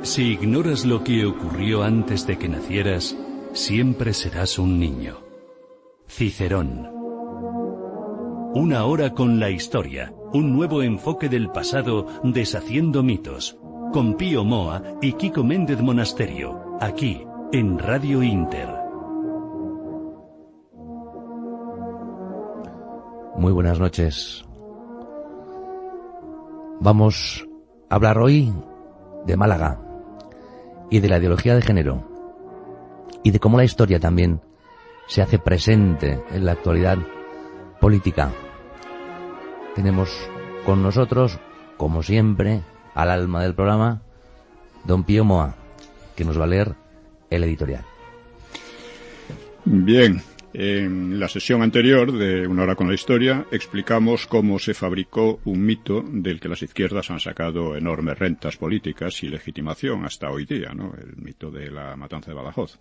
Si ignoras lo que ocurrió antes de que nacieras, siempre serás un niño. Cicerón. Una hora con la historia, un nuevo enfoque del pasado deshaciendo mitos. Con Pío Moa y Kiko Méndez Monasterio, aquí, en Radio Inter. Muy buenas noches. Vamos a hablar hoy de Málaga y de la ideología de género y de cómo la historia también se hace presente en la actualidad política. Tenemos con nosotros, como siempre, al alma del programa, don Pío Moa, que nos va a leer el editorial. Bien, en la sesión anterior de Una hora con la historia explicamos cómo se fabricó un mito del que las izquierdas han sacado enormes rentas políticas y legitimación hasta hoy día, ¿no? El mito de la matanza de Badajoz.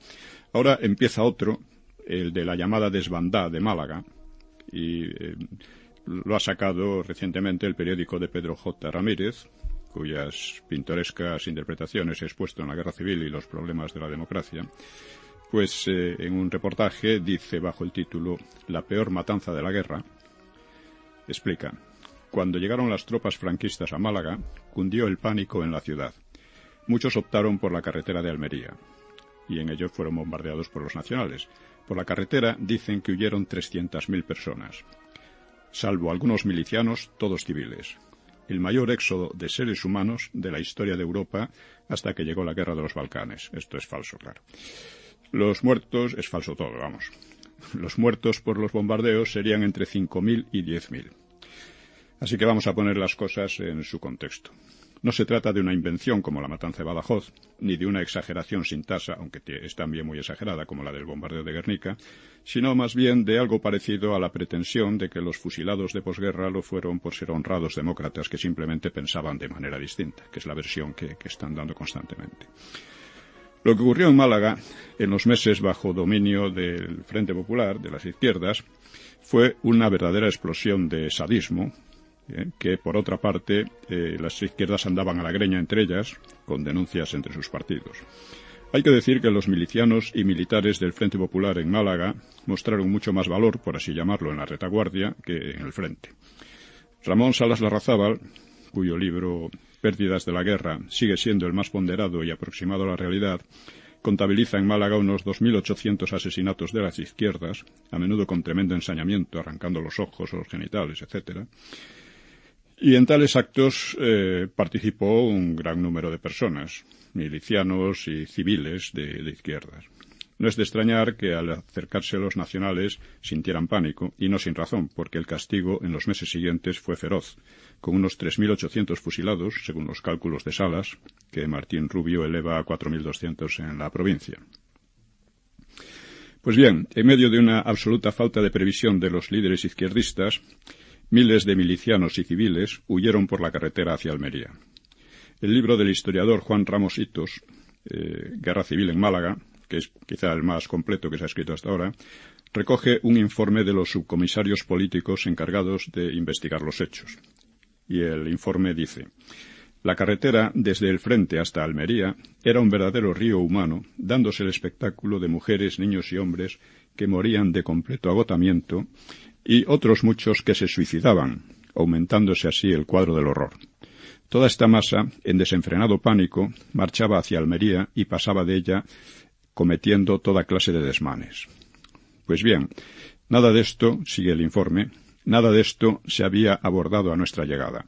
Ahora empieza otro, el de la llamada desbandada de Málaga, y lo ha sacado recientemente el periódico de Pedro J. Ramírez, cuyas pintorescas interpretaciones he expuesto en la guerra civil y los problemas de la democracia. Pues en un reportaje dice bajo el título «La peor matanza de la guerra», explica: cuando llegaron las tropas franquistas a Málaga, cundió el pánico en la ciudad. Muchos optaron por la carretera de Almería, y en ellos fueron bombardeados por los nacionales. Por la carretera dicen que huyeron 300.000 personas, salvo algunos milicianos, todos civiles. El mayor éxodo de seres humanos de la historia de Europa hasta que llegó la guerra de los Balcanes. Esto es falso, claro. Los muertos, es falso todo, vamos. Los muertos por los bombardeos serían entre 5.000 y 10.000. Así que vamos a poner las cosas en su contexto. No se trata de una invención como la matanza de Badajoz, ni de una exageración sin tasa, aunque es también muy exagerada como la del bombardeo de Guernica, sino más bien de algo parecido a la pretensión de que los fusilados de posguerra lo fueron por ser honrados demócratas que simplemente pensaban de manera distinta, que es la versión que están dando constantemente. Lo que ocurrió en Málaga, en los meses bajo dominio del Frente Popular, de las izquierdas, fue una verdadera explosión de sadismo, que por otra parte las izquierdas andaban a la greña entre ellas, con denuncias entre sus partidos. Hay que decir que los milicianos y militares del Frente Popular en Málaga mostraron mucho más valor, por así llamarlo, en la retaguardia que en el frente. Ramón Salas Larrazábal, cuyo libro Pérdidas de la guerra sigue siendo el más ponderado y aproximado a la realidad, contabiliza en Málaga unos 2.800 asesinatos de las izquierdas, a menudo con tremendo ensañamiento, arrancando los ojos o los genitales, etc. Y en tales actos participó un gran número de personas, milicianos y civiles de izquierdas. No es de extrañar que al acercarse a los nacionales sintieran pánico, y no sin razón, porque el castigo en los meses siguientes fue feroz, con unos 3.800 fusilados, según los cálculos de Salas, que Martín Rubio eleva a 4.200 en la provincia. Pues bien, en medio de una absoluta falta de previsión de los líderes izquierdistas, miles de milicianos y civiles huyeron por la carretera hacia Almería. El libro del historiador Juan Ramos Hitos, Guerra Civil en Málaga, que es quizá el más completo que se ha escrito hasta ahora, recoge un informe de los subcomisarios políticos encargados de investigar los hechos. Y el informe dice: la carretera desde el frente hasta Almería era un verdadero río humano, dándose el espectáculo de mujeres, niños y hombres que morían de completo agotamiento y otros muchos que se suicidaban, aumentándose así el cuadro del horror. Toda esta masa, en desenfrenado pánico, marchaba hacia Almería y pasaba de ella cometiendo toda clase de desmanes. Pues bien, nada de esto, sigue el informe, nada de esto se había abordado a nuestra llegada,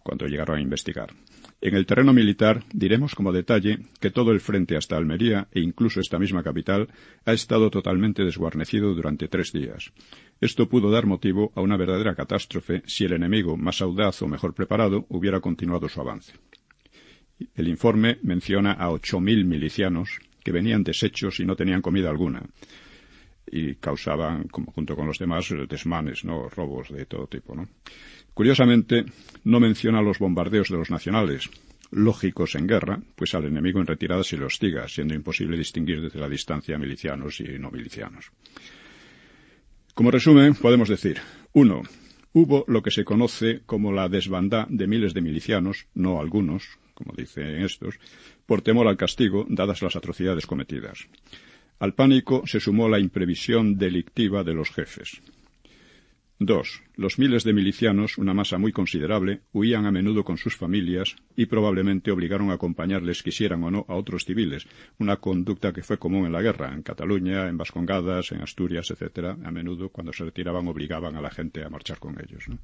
cuando llegaron a investigar. En el terreno militar diremos como detalle que todo el frente hasta Almería e incluso esta misma capital ha estado totalmente desguarnecido durante 3 días. Esto pudo dar motivo a una verdadera catástrofe si el enemigo, más audaz o mejor preparado, hubiera continuado su avance. El informe menciona a 8.000 milicianos que venían deshechos y no tenían comida alguna, y causaban, como junto con los demás, desmanes, ¿no? Robos de todo tipo, ¿no? Curiosamente, no menciona los bombardeos de los nacionales, lógicos en guerra, pues al enemigo en retirada se le hostiga, siendo imposible distinguir desde la distancia milicianos y no milicianos. Como resumen, podemos decir: 1. Hubo lo que se conoce como la desbandada de miles de milicianos, no algunos, como dicen estos, por temor al castigo, dadas las atrocidades cometidas. Al pánico se sumó la imprevisión delictiva de los jefes. 2. Los miles de milicianos, una masa muy considerable, huían a menudo con sus familias y probablemente obligaron a acompañarles, quisieran o no, a otros civiles, una conducta que fue común en la guerra, en Cataluña, en Vascongadas, en Asturias, etc. A menudo, cuando se retiraban, obligaban a la gente a marchar con ellos, ¿no?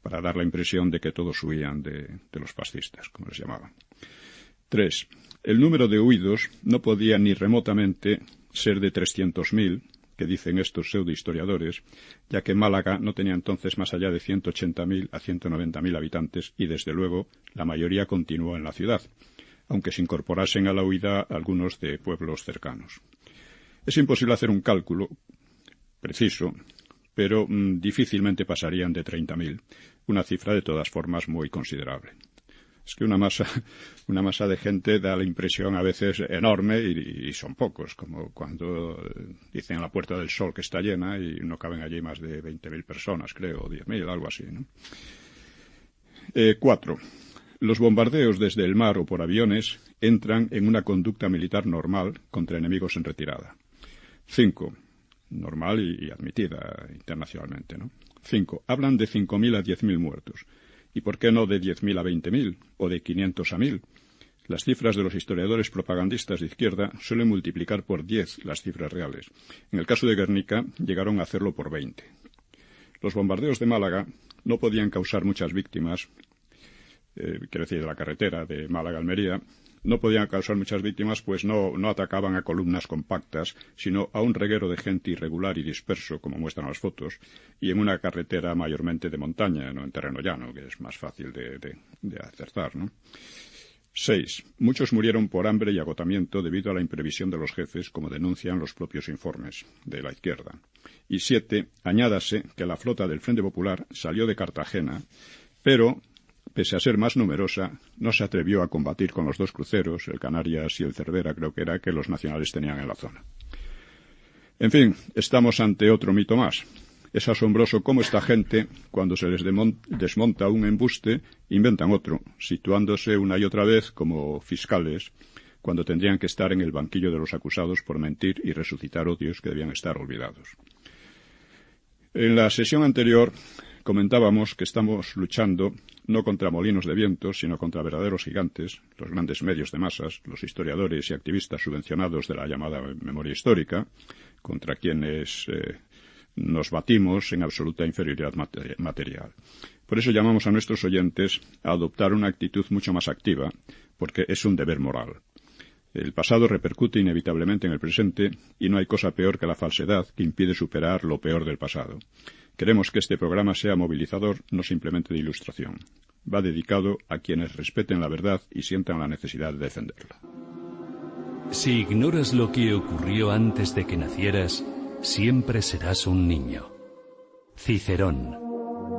Para dar la impresión de que todos huían de los fascistas, como les llamaban. 3. El número de huidos no podía ni remotamente ser de 300.000, que dicen estos pseudohistoriadores, ya que Málaga no tenía entonces más allá de 180.000 a 190.000 habitantes y, desde luego, la mayoría continuó en la ciudad, aunque se incorporasen a la huida algunos de pueblos cercanos. Es imposible hacer un cálculo preciso, pero difícilmente pasarían de 30.000, una cifra de todas formas muy considerable. Es que una masa de gente da la impresión a veces enorme y son pocos, como cuando dicen la Puerta del Sol que está llena y no caben allí más de 20.000 personas, creo, o 10.000, algo así, ¿no? 4. Los bombardeos desde el mar o por aviones entran en una conducta militar normal contra enemigos en retirada. 5. Normal y admitida internacionalmente, ¿no? 5. Hablan de 5.000 a 10.000 muertos. ¿Y por qué no de 10.000 a 20.000 o de 500 a 1.000? Las cifras de los historiadores propagandistas de izquierda suelen multiplicar por 10 las cifras reales. En el caso de Guernica llegaron a hacerlo por 20. Los bombardeos de Málaga no podían causar muchas víctimas, quiero decir, de la carretera de Málaga-Almería, no podían causar muchas víctimas, pues no atacaban a columnas compactas, sino a un reguero de gente irregular y disperso, como muestran las fotos, y en una carretera mayormente de montaña, no en terreno llano, que es más fácil de acertar, ¿no? 6. Muchos murieron por hambre y agotamiento debido a la imprevisión de los jefes, como denuncian los propios informes de la izquierda. Y 7. Añádase que la flota del Frente Popular salió de Cartagena, pero, pese a ser más numerosa, no se atrevió a combatir con los dos cruceros, el Canarias y el Cervera, creo que era, que los nacionales tenían en la zona. En fin, estamos ante otro mito más. Es asombroso cómo esta gente, cuando se les desmonta un embuste, inventan otro, situándose una y otra vez como fiscales, cuando tendrían que estar en el banquillo de los acusados por mentir y resucitar odios que debían estar olvidados. En la sesión anterior comentábamos que estamos luchando no contra molinos de viento, sino contra verdaderos gigantes, los grandes medios de masas, los historiadores y activistas subvencionados de la llamada memoria histórica, contra quienes nos batimos en absoluta inferioridad material. Por eso llamamos a nuestros oyentes a adoptar una actitud mucho más activa, porque es un deber moral. El pasado repercute inevitablemente en el presente y no hay cosa peor que la falsedad que impide superar lo peor del pasado. Queremos que este programa sea movilizador, no simplemente de ilustración. Va dedicado a quienes respeten la verdad y sientan la necesidad de defenderla. Si ignoras lo que ocurrió antes de que nacieras, siempre serás un niño. Cicerón.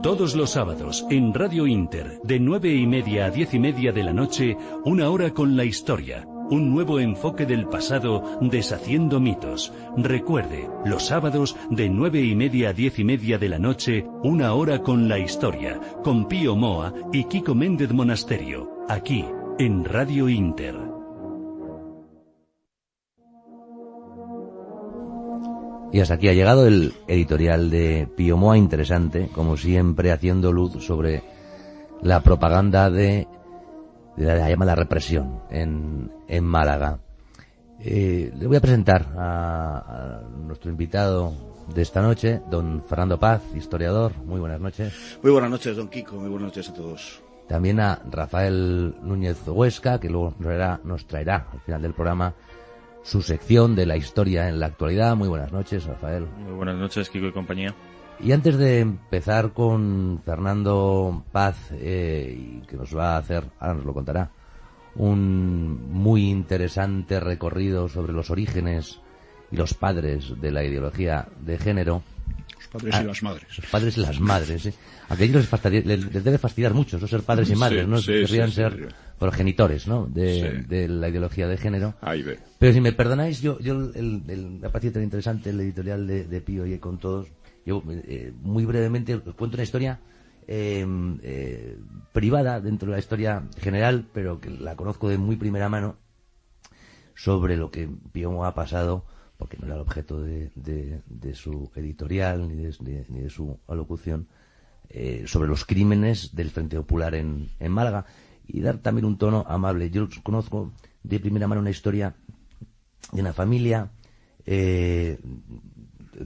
Todos los sábados en Radio Inter, de 9:30 a 10:30 de la noche, una hora con la historia. Un nuevo enfoque del pasado, deshaciendo mitos. Recuerde, los sábados de 9:30 a 10:30 de la noche, una hora con la historia, con Pío Moa y Kiko Méndez Monasterio, aquí, en Radio Inter. Y hasta aquí ha llegado el editorial de Pío Moa, interesante, como siempre, haciendo luz sobre la propaganda de la llamada represión en Málaga. Le voy a presentar a nuestro invitado de esta noche, don Fernando Paz, historiador. Muy buenas noches. Muy buenas noches, don Kiko. Muy buenas noches a todos. También a Rafael Núñez Huesca, que luego nos traerá al final del programa su sección de la historia en la actualidad. Muy buenas noches, Rafael. Muy buenas noches, Kiko y compañía. Y antes de empezar con Fernando Paz, que nos va a hacer, ahora nos lo contará, un muy interesante recorrido sobre los orígenes y los padres de la ideología de género. Los padres y las madres. Los padres y las madres, ¿sí? A aquellos les debe fastidiar mucho, ¿no? Ser padres y madres, ¿no? Querrían ser progenitores, ¿no? De la ideología de género. Ahí ve. Pero si me perdonáis, me ha parecido tan interesante el editorial de Pío y con todos. Yo muy brevemente os cuento una historia privada dentro de la historia general, pero que la conozco de muy primera mano, sobre lo que Pion ha pasado, porque no era el objeto de su editorial ni de su alocución, sobre los crímenes del Frente Popular en Málaga, y dar también un tono amable. Yo conozco de primera mano una historia de una familia. El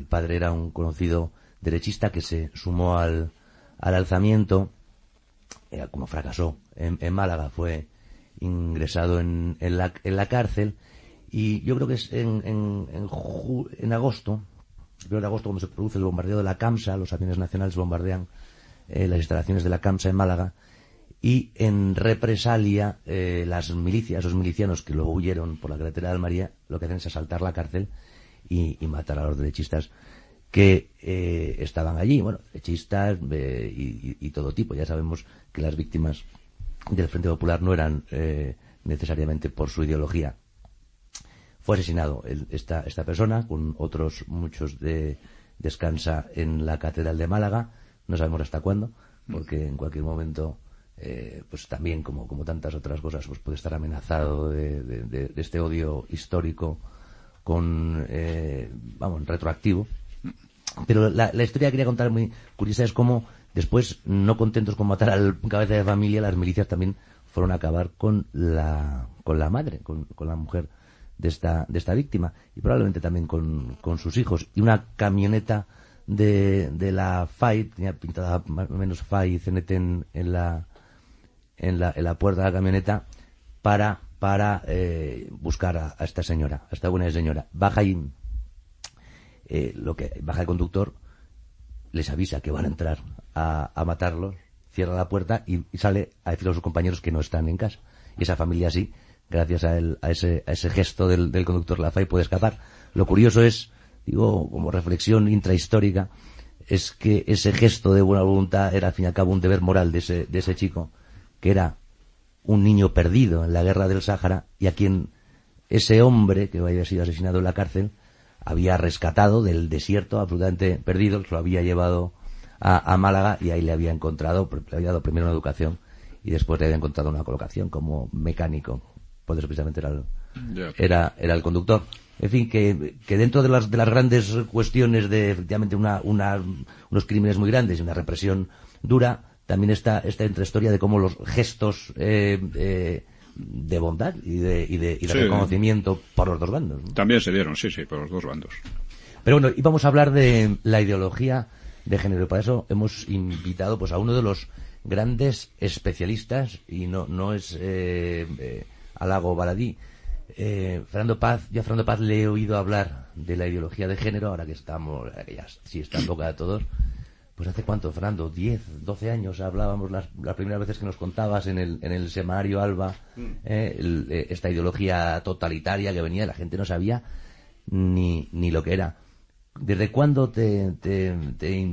padre era un conocido derechista que se sumó al alzamiento, como fracasó en Málaga, fue ingresado en la cárcel, y yo creo que es en agosto, el 1 de agosto, cuando se produce el bombardeo de la CAMSA. Los aviones nacionales bombardean las instalaciones de la CAMSA en Málaga, y en represalia las milicias, los milicianos que luego huyeron por la carretera de Almería, lo que hacen es asaltar la cárcel y matar a los derechistas que estaban allí. Bueno, derechistas y todo tipo. Ya sabemos que las víctimas del Frente Popular no eran necesariamente por su ideología. Fue asesinado esta persona, con otros muchos descansa en la Catedral de Málaga. No sabemos hasta cuándo, porque en cualquier momento, pues también, como tantas otras cosas, pues puede estar amenazado de este odio histórico retroactivo. Pero la historia que quería contar, muy curiosa, es cómo después, no contentos con matar al cabeza de familia, las milicias también fueron a acabar con la madre, con la mujer de esta víctima, y probablemente también con sus hijos. Y una camioneta de la FAI, tenía pintada más o menos FAI y CNT en la puerta de la camioneta, para buscar a esta señora, a esta buena señora. Baja el conductor, les avisa que van a entrar a matarlos, cierra la puerta y sale a decirle a sus compañeros que no están en casa. Y esa familia, sí, gracias a ese gesto del conductor de la FAI, puede escapar. Lo curioso es, digo, como reflexión intrahistórica, es que ese gesto de buena voluntad era al fin y al cabo un deber moral de ese chico, que era un niño perdido en la guerra del Sáhara, y a quien ese hombre que había sido asesinado en la cárcel había rescatado del desierto, absolutamente perdido, lo había llevado a Málaga, y ahí le había encontrado, le había dado primero una educación y después le había encontrado una colocación como mecánico. Por eso precisamente era el conductor. En fin, que dentro de las grandes cuestiones de, efectivamente, unos crímenes muy grandes y una represión dura, también está esta intrahistoria de cómo los gestos de bondad y de reconocimiento por los dos bandos, ¿no? También se dieron, sí, por los dos bandos. Pero bueno, íbamos a hablar de la ideología de género, y para eso hemos invitado pues a uno de los grandes especialistas, y no es halago baladí. Fernando Paz. Yo a Fernando Paz le he oído hablar de la ideología de género, ahora que ya sí está en boca de todos. Pues ¿hace cuánto, Fernando? 10, 12 años hablábamos las primeras veces que nos contabas en el semanario Alba, esta ideología totalitaria que venía, y la gente no sabía ni lo que era. ¿Desde cuándo te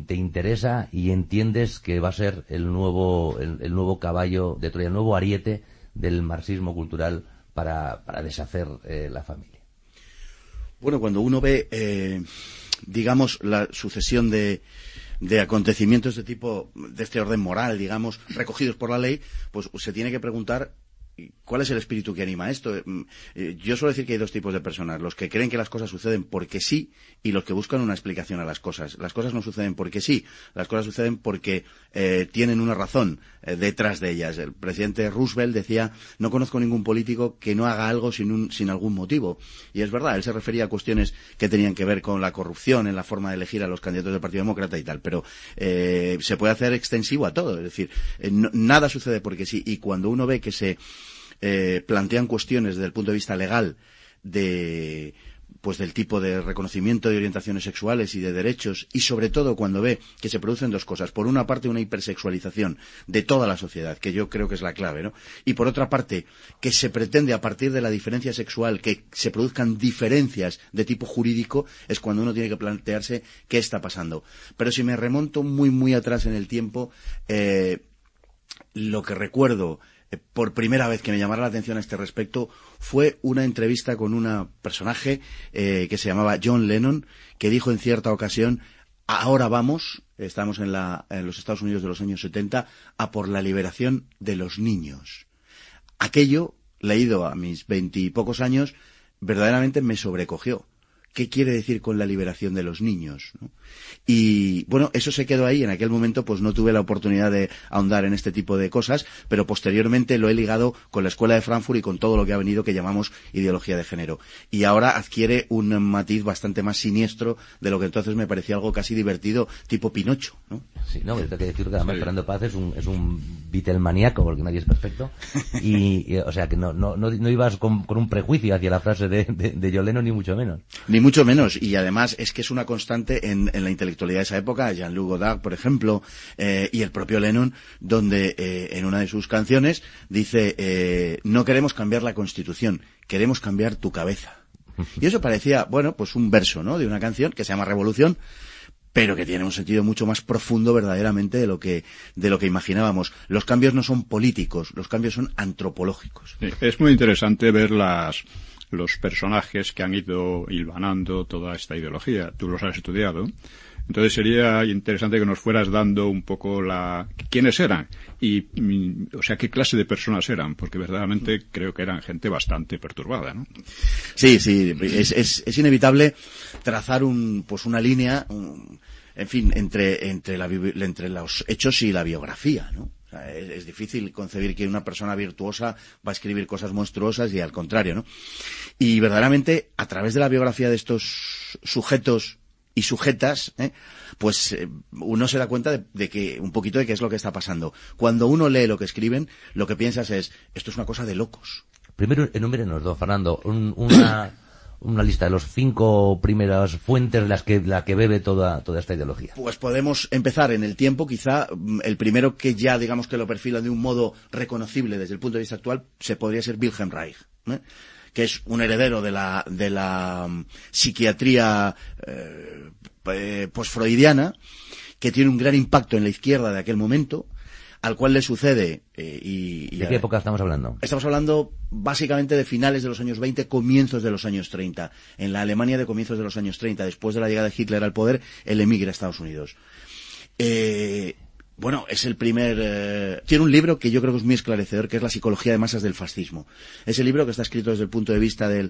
interesa y entiendes que va a ser el nuevo caballo de Troya, el nuevo ariete del marxismo cultural para deshacer la familia? Bueno, cuando uno ve, digamos, la sucesión de acontecimientos de este orden moral, digamos, recogidos por la ley, pues se tiene que preguntar ¿cuál es el espíritu que anima esto? Yo suelo decir que hay dos tipos de personas: los que creen que las cosas suceden porque sí, y los que buscan una explicación a las cosas. Las cosas no suceden porque sí, las cosas suceden porque tienen una razón detrás de ellas. El presidente Roosevelt decía: no conozco ningún político que no haga algo sin algún motivo. Y es verdad, él se refería a cuestiones que tenían que ver con la corrupción en la forma de elegir a los candidatos del Partido Demócrata y tal, pero se puede hacer extensivo a todo. Es decir, nada sucede porque sí, y cuando uno ve que se plantean cuestiones desde el punto de vista legal del tipo de reconocimiento de orientaciones sexuales y de derechos, y sobre todo cuando ve que se producen dos cosas: por una parte una hipersexualización de toda la sociedad, que yo creo que es la clave, ¿no? Y por otra parte que se pretende a partir de la diferencia sexual que se produzcan diferencias de tipo jurídico, es cuando uno tiene que plantearse qué está pasando. Pero si me remonto muy muy atrás en el tiempo, lo que recuerdo por primera vez que me llamara la atención a este respecto fue una entrevista con un personaje que se llamaba John Lennon, que dijo en cierta ocasión: ahora estamos en los Estados Unidos de los años 70, a por la liberación de los niños. Aquello, leído a mis 20 y pocos años, verdaderamente me sobrecogió. ¿Qué quiere decir con la liberación de los niños, ¿no? Y bueno, eso se quedó ahí. En aquel momento pues no tuve la oportunidad de ahondar en este tipo de cosas, pero posteriormente lo he ligado con la Escuela de Frankfurt y con todo lo que ha venido que llamamos ideología de género. Y ahora adquiere un matiz bastante más siniestro de lo que entonces me parecía algo casi divertido, tipo Pinocho, ¿no? Sí, no, pero tengo que decir que además Fernando Paz es un Beatle-maníaco, porque nadie es perfecto, y o sea que no ibas con un prejuicio hacia la frase de John Lennon, ni mucho menos. Ni mucho menos, y además es que es una constante en la intelectualidad de esa época, Jean-Luc Godard, por ejemplo, y el propio Lennon, donde en una de sus canciones dice, no queremos cambiar la Constitución, queremos cambiar tu cabeza. Y eso parecía, bueno, pues un verso, ¿no?, de una canción que se llama Revolución, pero que tiene un sentido mucho más profundo verdaderamente de lo que imaginábamos. Los cambios no son políticos, los cambios son antropológicos. Sí, es muy interesante ver los personajes que han ido hilvanando toda esta ideología. Tú los has estudiado. Entonces sería interesante que nos fueras dando un poco quiénes eran y, o sea, qué clase de personas eran, porque verdaderamente creo que eran gente bastante perturbada, ¿no? Sí, es inevitable trazar una línea, en fin, entre los hechos y la biografía, ¿no? O sea, es difícil concebir que una persona virtuosa va a escribir cosas monstruosas y al contrario, ¿no? Y verdaderamente, a través de la biografía de estos sujetos y sujetas, pues uno se da cuenta de que un poquito de qué es lo que está pasando. Cuando uno lee lo que escriben, lo que piensas es, esto es una cosa de locos. Primero, enumérenos, don Fernando, una lista de los 5 primeras fuentes de la que bebe toda esta ideología. Pues podemos empezar en el tiempo, quizá el primero que ya digamos que lo perfila de un modo reconocible desde el punto de vista actual podría ser Wilhelm Reich, que es un heredero de la psiquiatría post-freudiana, que tiene un gran impacto en la izquierda de aquel momento, al cual le sucede... ¿De qué época estamos hablando? Estamos hablando básicamente de finales de los años 20, comienzos de los años 30. En la Alemania de comienzos de los años 30, después de la llegada de Hitler al poder, él emigra a Estados Unidos. Bueno, es el primer... tiene un libro que yo creo que es muy esclarecedor, que es La psicología de masas del fascismo. Ese libro que está escrito desde el punto de vista de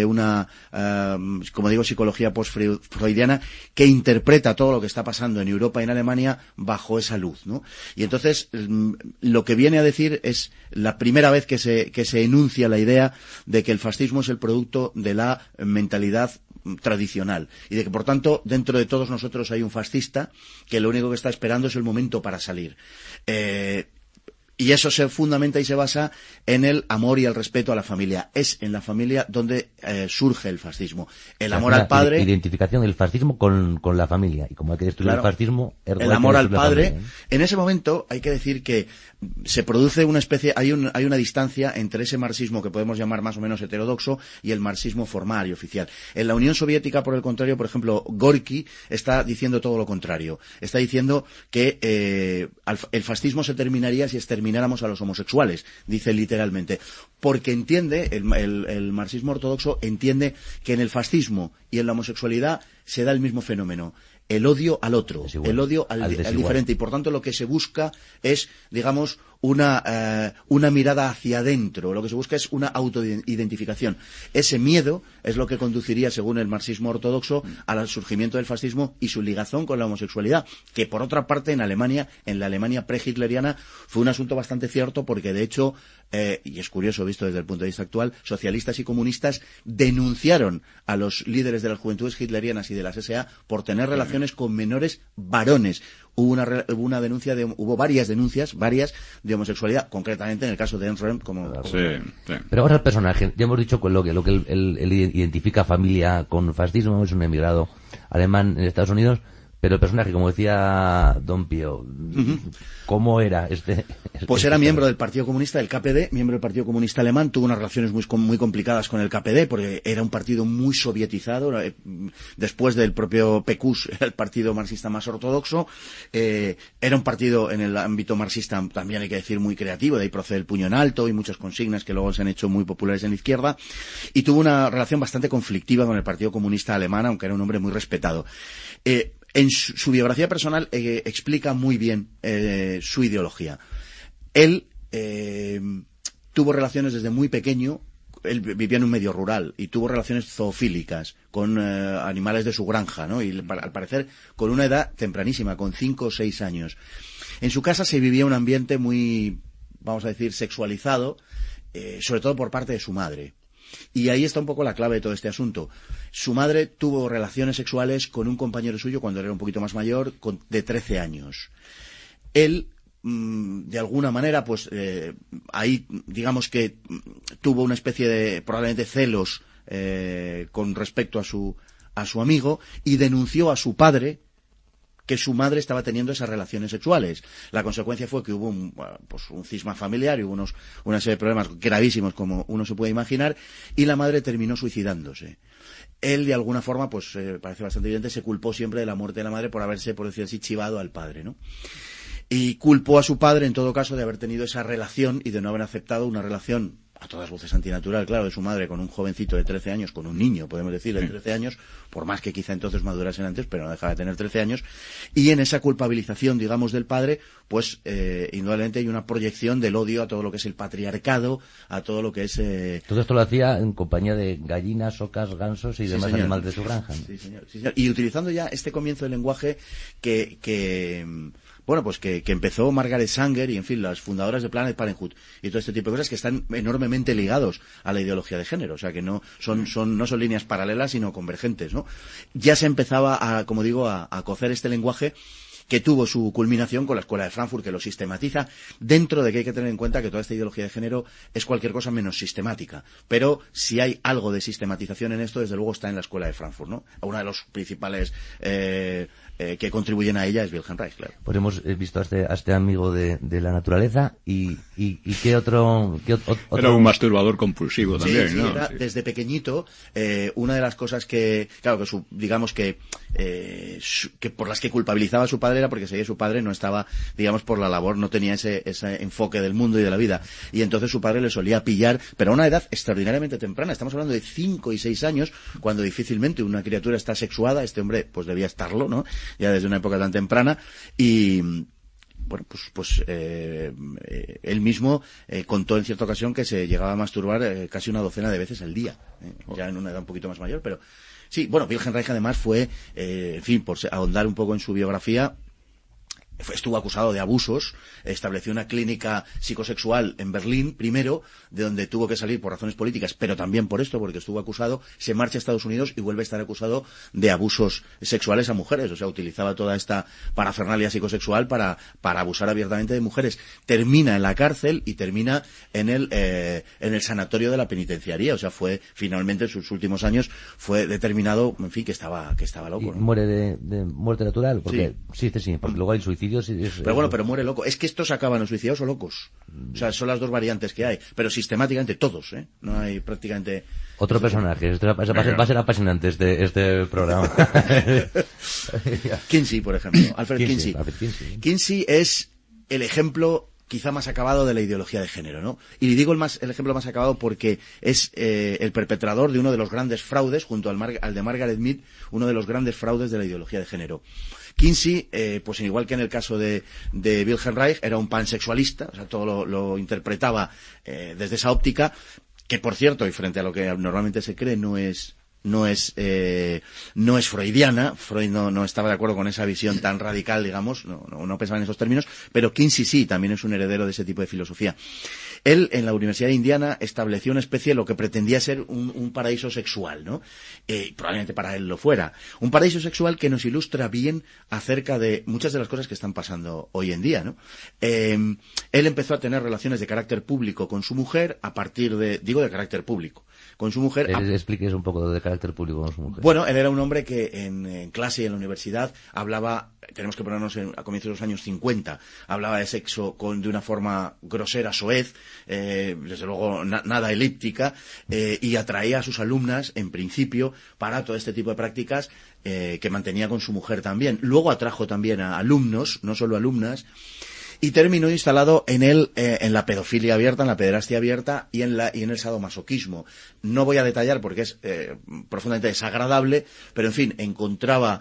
una, como digo, psicología post-freudiana, que interpreta todo lo que está pasando en Europa y en Alemania bajo esa luz, ¿no? Y entonces, lo que viene a decir es la primera vez que se enuncia la idea de que el fascismo es el producto de la mentalidad tradicional y de que por tanto dentro de todos nosotros hay un fascista que lo único que está esperando es el momento para salir. Y eso se fundamenta y se basa en el amor y el respeto a la familia. Es en la familia donde surge el fascismo. El amor al padre... Identificación del fascismo con la familia. Y como hay que destruir el fascismo... El amor al padre... En ese momento hay que decir que se produce una especie... Hay una distancia entre ese marxismo que podemos llamar más o menos heterodoxo y el marxismo formal y oficial. En la Unión Soviética, por el contrario, por ejemplo, Gorky está diciendo todo lo contrario. Está diciendo que el fascismo se terminaría si extermináramos a los homosexuales, dice literalmente, porque entiende, el marxismo ortodoxo entiende que en el fascismo y en la homosexualidad se da el mismo fenómeno, el odio al otro, el odio al diferente, y por tanto lo que se busca es, digamos, una mirada hacia adentro, lo que se busca es una autoidentificación. Ese miedo es lo que conduciría, según el marxismo ortodoxo, al surgimiento del fascismo y su ligazón con la homosexualidad, que por otra parte en la Alemania pre-hitleriana fue un asunto bastante cierto, porque de hecho, y es curioso visto desde el punto de vista actual, socialistas y comunistas denunciaron a los líderes de las juventudes hitlerianas y de las SA por tener relaciones con menores varones. Hubo varias denuncias de homosexualidad, concretamente en el caso de Ernst Röhm, Pero ahora el personaje, ya hemos dicho que lo que él identifica familia con fascismo, es un emigrado alemán en Estados Unidos, pero el personaje, como decía Don Pío, ¿cómo era este? Pues era miembro del Partido Comunista, del KPD, miembro del Partido Comunista Alemán, tuvo unas relaciones muy complicadas con el KPD, porque era un partido muy sovietizado, después del propio PQS, el partido marxista más ortodoxo, era un partido en el ámbito marxista, también hay que decir, muy creativo, de ahí procede el puño en alto y muchas consignas que luego se han hecho muy populares en la izquierda, y tuvo una relación bastante conflictiva con el Partido Comunista Alemán, aunque era un hombre muy respetado. En su biografía personal explica muy bien su ideología. Él tuvo relaciones desde muy pequeño. Él vivía en un medio rural y tuvo relaciones zoofílicas con animales de su granja, ¿no? Y al parecer con una edad tempranísima, con 5 o 6 años. En su casa se vivía un ambiente muy, vamos a decir, sexualizado, sobre todo por parte de su madre. Y ahí está un poco la clave de todo este asunto. Su madre tuvo relaciones sexuales con un compañero suyo cuando él era un poquito más mayor, de 13 años. Él, de alguna manera, pues ahí digamos que tuvo una especie de probablemente celos con respecto a su amigo y denunció a su padre que su madre estaba teniendo esas relaciones sexuales. La consecuencia fue que hubo un cisma familiar y hubo una serie de problemas gravísimos, como uno se puede imaginar, y la madre terminó suicidándose. Él, de alguna forma, pues parece bastante evidente, se culpó siempre de la muerte de la madre por haberse, por decir así, chivado al padre, ¿no? Y culpó a su padre, en todo caso, de haber tenido esa relación y de no haber aceptado una relación a todas voces antinatural, claro, de su madre con un jovencito de 13 años, con un niño, podemos decir, de 13 años, por más que quizá entonces madurasen antes, pero no dejaba de tener 13 años, y en esa culpabilización, digamos, del padre, pues, indudablemente hay una proyección del odio a todo lo que es el patriarcado, a todo lo que es... Todo esto lo hacía en compañía de gallinas, ocas, gansos y demás señor. Animales de su granja. Sí, señor. Sí, señor. Y utilizando ya este comienzo del lenguaje que empezó Margaret Sanger y, en fin, las fundadoras de Planned Parenthood y todo este tipo de cosas que están enormemente ligados a la ideología de género, o sea que no son líneas paralelas sino convergentes, ¿no? Ya se empezaba a cocer este lenguaje que tuvo su culminación con la Escuela de Frankfurt, que lo sistematiza, dentro de que hay que tener en cuenta que toda esta ideología de género es cualquier cosa menos sistemática. Pero si hay algo de sistematización en esto, desde luego está en la Escuela de Frankfurt, ¿no? Uno de los principales que contribuyen a ella es Wilhelm Reich, claro. Pues hemos visto a este amigo de la naturaleza y qué otro... Era un masturbador compulsivo también, sí, ¿no? Era, sí. Desde pequeñito, una de las cosas que por las que culpabilizaba a su padre era porque seguía su padre no estaba, digamos, por la labor, no tenía ese enfoque del mundo y de la vida. Y entonces su padre le solía pillar, pero a una edad extraordinariamente temprana. Estamos hablando de 5 y 6 años, cuando difícilmente una criatura está sexuada. Este hombre, pues debía estarlo, ¿no? Ya desde una época tan temprana. Y bueno, él mismo contó en cierta ocasión que se llegaba a masturbar casi una docena de veces al día, ya en una edad un poquito más mayor, pero sí, bueno, Wilhelm Reich además fue, en fin, por ahondar un poco en su biografía, estuvo acusado de abusos, estableció una clínica psicosexual en Berlín primero, de donde tuvo que salir por razones políticas, pero también por esto, porque estuvo acusado, se marcha a Estados Unidos y vuelve a estar acusado de abusos sexuales a mujeres, o sea, utilizaba toda esta parafernalia psicosexual para abusar abiertamente de mujeres. Termina en la cárcel y termina en el sanatorio de la penitenciaría, o sea, fue finalmente en sus últimos años fue determinado, en fin, que estaba loco, ¿no? ¿Muere de muerte natural? Porque, sí, porque luego hay suicidio. Pero muere loco. Es que estos acaban o suicidados o locos. O sea, son las dos variantes que hay. Pero sistemáticamente todos, ¿eh? No hay prácticamente... Otro personaje. Va a ser apasionante este programa. Kinsey, por ejemplo. Alfred Kinsey. Kinsey es el ejemplo quizá más acabado de la ideología de género, ¿no? Y digo el ejemplo más acabado porque es el perpetrador de uno de los grandes fraudes, junto al de Margaret Mead, uno de los grandes fraudes de la ideología de género. Kinsey, pues igual que en el caso de Wilhelm Reich, era un pansexualista, o sea, todo lo interpretaba desde esa óptica, que por cierto, y frente a lo que normalmente se cree, no es freudiana. Freud no estaba de acuerdo con esa visión tan radical, digamos, no pensaba en esos términos, pero Kinsey sí, también es un heredero de ese tipo de filosofía. Él, en la Universidad de Indiana, estableció una especie de lo que pretendía ser un paraíso sexual, ¿no? Probablemente para él lo fuera. Un paraíso sexual que nos ilustra bien acerca de muchas de las cosas que están pasando hoy en día, ¿no? Él empezó a tener relaciones de carácter público con su mujer a partir de carácter público. Con su mujer... Expliques un poco de carácter público con su mujer. Bueno, él era un hombre que en clase y en la universidad hablaba, tenemos que ponernos a comienzos de los años 50, hablaba de sexo de una forma grosera, soez, desde luego nada elíptica, y atraía a sus alumnas, en principio, para todo este tipo de prácticas que mantenía con su mujer también. Luego atrajo también a alumnos, no solo alumnas, y terminó instalado en la pedofilia abierta, en la pederastia abierta y en el sadomasoquismo. No voy a detallar porque es profundamente desagradable, pero en fin, encontraba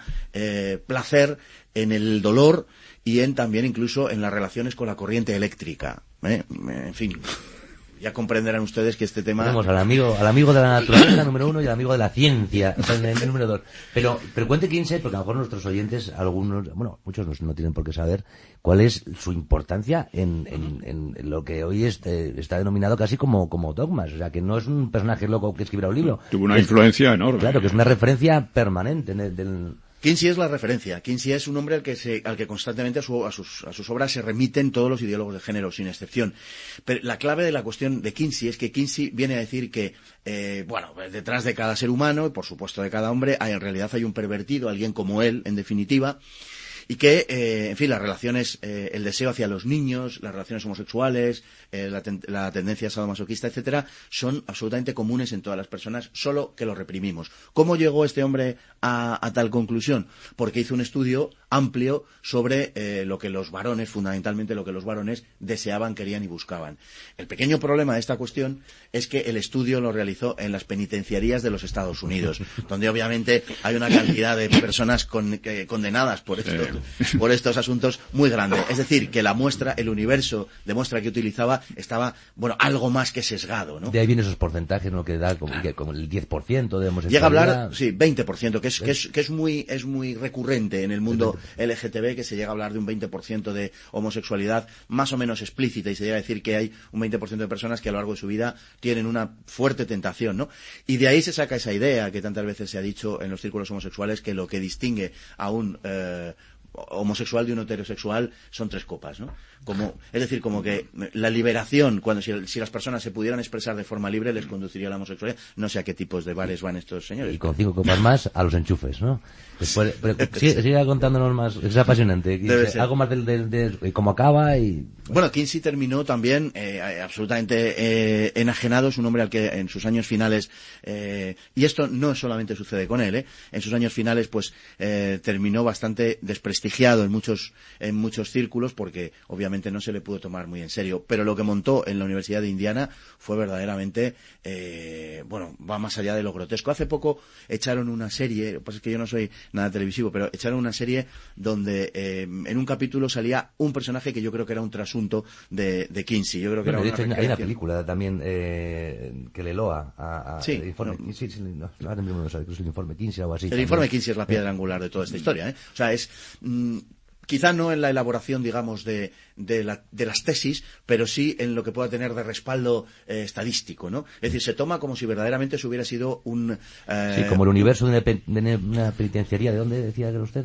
placer en el dolor y también incluso en las relaciones con la corriente eléctrica. En fin, ya comprenderán ustedes que este tema... Tenemos al amigo de la naturaleza, número 1, y al amigo de la ciencia, el número 2. Pero cuente Kinsey, porque a lo mejor nuestros oyentes, algunos, bueno, muchos no tienen por qué saber cuál es su importancia en lo que hoy está denominado casi como dogmas. O sea, que no es un personaje loco que escribiera un libro. Tuvo una influencia enorme. Claro, que es una referencia permanente del... Kinsey es la referencia. Kinsey es un hombre al que constantemente a sus obras se remiten todos los ideólogos de género, sin excepción. Pero la clave de la cuestión de Kinsey es que Kinsey viene a decir que, detrás de cada ser humano, y por supuesto de cada hombre, en realidad hay un pervertido, alguien como él, en definitiva, y que, en fin, las relaciones, el deseo hacia los niños, las relaciones homosexuales, la tendencia sadomasoquista, etcétera, son absolutamente comunes en todas las personas, solo que lo reprimimos. ¿Cómo llegó este hombre a tal conclusión? Porque hizo un estudio amplio sobre lo que los varones, fundamentalmente lo que los varones deseaban, querían y buscaban. El pequeño problema de esta cuestión es que el estudio lo realizó en las penitenciarías de los Estados Unidos, donde obviamente hay una cantidad de personas condenadas por estos asuntos muy grande. Es decir, que la muestra, el universo de muestra que utilizaba estaba, algo más que sesgado, ¿no? De ahí vienen esos porcentajes, ¿no? Que da como el 10% de homosexualidad. Llega a hablar, sí, 20%, que es muy recurrente en el mundo LGTB, que se llega a hablar de un 20% de homosexualidad más o menos explícita, y se llega a decir que hay un 20% de personas que a lo largo de su vida tienen una fuerte tentación, ¿no? Y de ahí se saca esa idea que tantas veces se ha dicho en los círculos homosexuales, que lo que distingue a un homosexual de un heterosexual son 3 copas, ¿no? Es decir, como que la liberación, si las personas se pudieran expresar de forma libre, les conduciría a la homosexualidad. No sé a qué tipos de bares van estos señores. Y con 5 copas más a los enchufes, ¿no? Después, pero siga contándonos más, es apasionante. Algo más de cómo acaba y... Bueno, Kinsey terminó también absolutamente enajenado. Es un hombre al que en sus años finales, y esto no solamente sucede con él, en sus años finales terminó bastante desprestigiado en muchos círculos, porque obviamente no se le pudo tomar muy en serio. Pero lo que montó en la Universidad de Indiana fue verdaderamente, va más allá de lo grotesco. Hace poco echaron una serie, lo que pasa es que yo no soy nada televisivo, pero echaron una serie donde en un capítulo salía un personaje que yo creo que era un trasunto de Kinsey. Yo creo que hay una película también que le loa sí, el informe. Ahora mismo no sabe, creo que es el informe Kinsey o algo así. El informe Kinsey es la piedra angular de toda esta historia, ¿eh? O sea, es... quizá no en la elaboración, digamos, de las tesis, pero sí en lo que pueda tener de respaldo estadístico, ¿no? Es decir, se toma como si verdaderamente eso hubiera sido un... Sí, como el universo de una penitenciaría. ¿De dónde decía que era usted?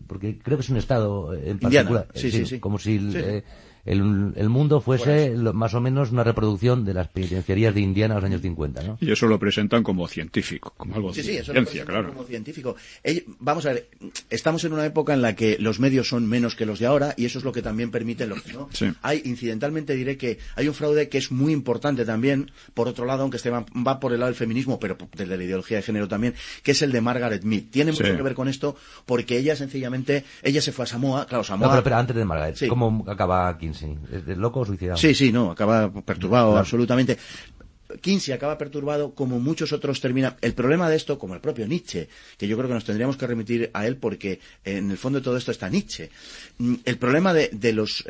Porque creo que es un estado en particular. Indiana. Sí. Como si... El mundo fuese más o menos una reproducción de las penitenciarías de Indiana a los años 50, ¿no? Y eso lo presentan como científico, como algo de ciencia, claro. Como científico. Vamos a ver, estamos en una época en la que los medios son menos que los de ahora, y eso es lo que también permite ¿no? Sí. Incidentalmente diré que hay un fraude que es muy importante también, por otro lado, aunque va por el lado del feminismo, pero desde la ideología de género también, que es el de Margaret Mead. Tiene mucho que ver con esto, porque ella se fue a Samoa, claro, Samoa... No, pero antes de Margaret, sí. ¿Cómo acaba Kinsey? ¿Es loco o suicidado? Sí, acaba perturbado absolutamente. Kinsey acaba perturbado, como muchos otros terminan. El problema de esto, como el propio Nietzsche, que yo creo que nos tendríamos que remitir a él, porque en el fondo de todo esto está Nietzsche. El problema de los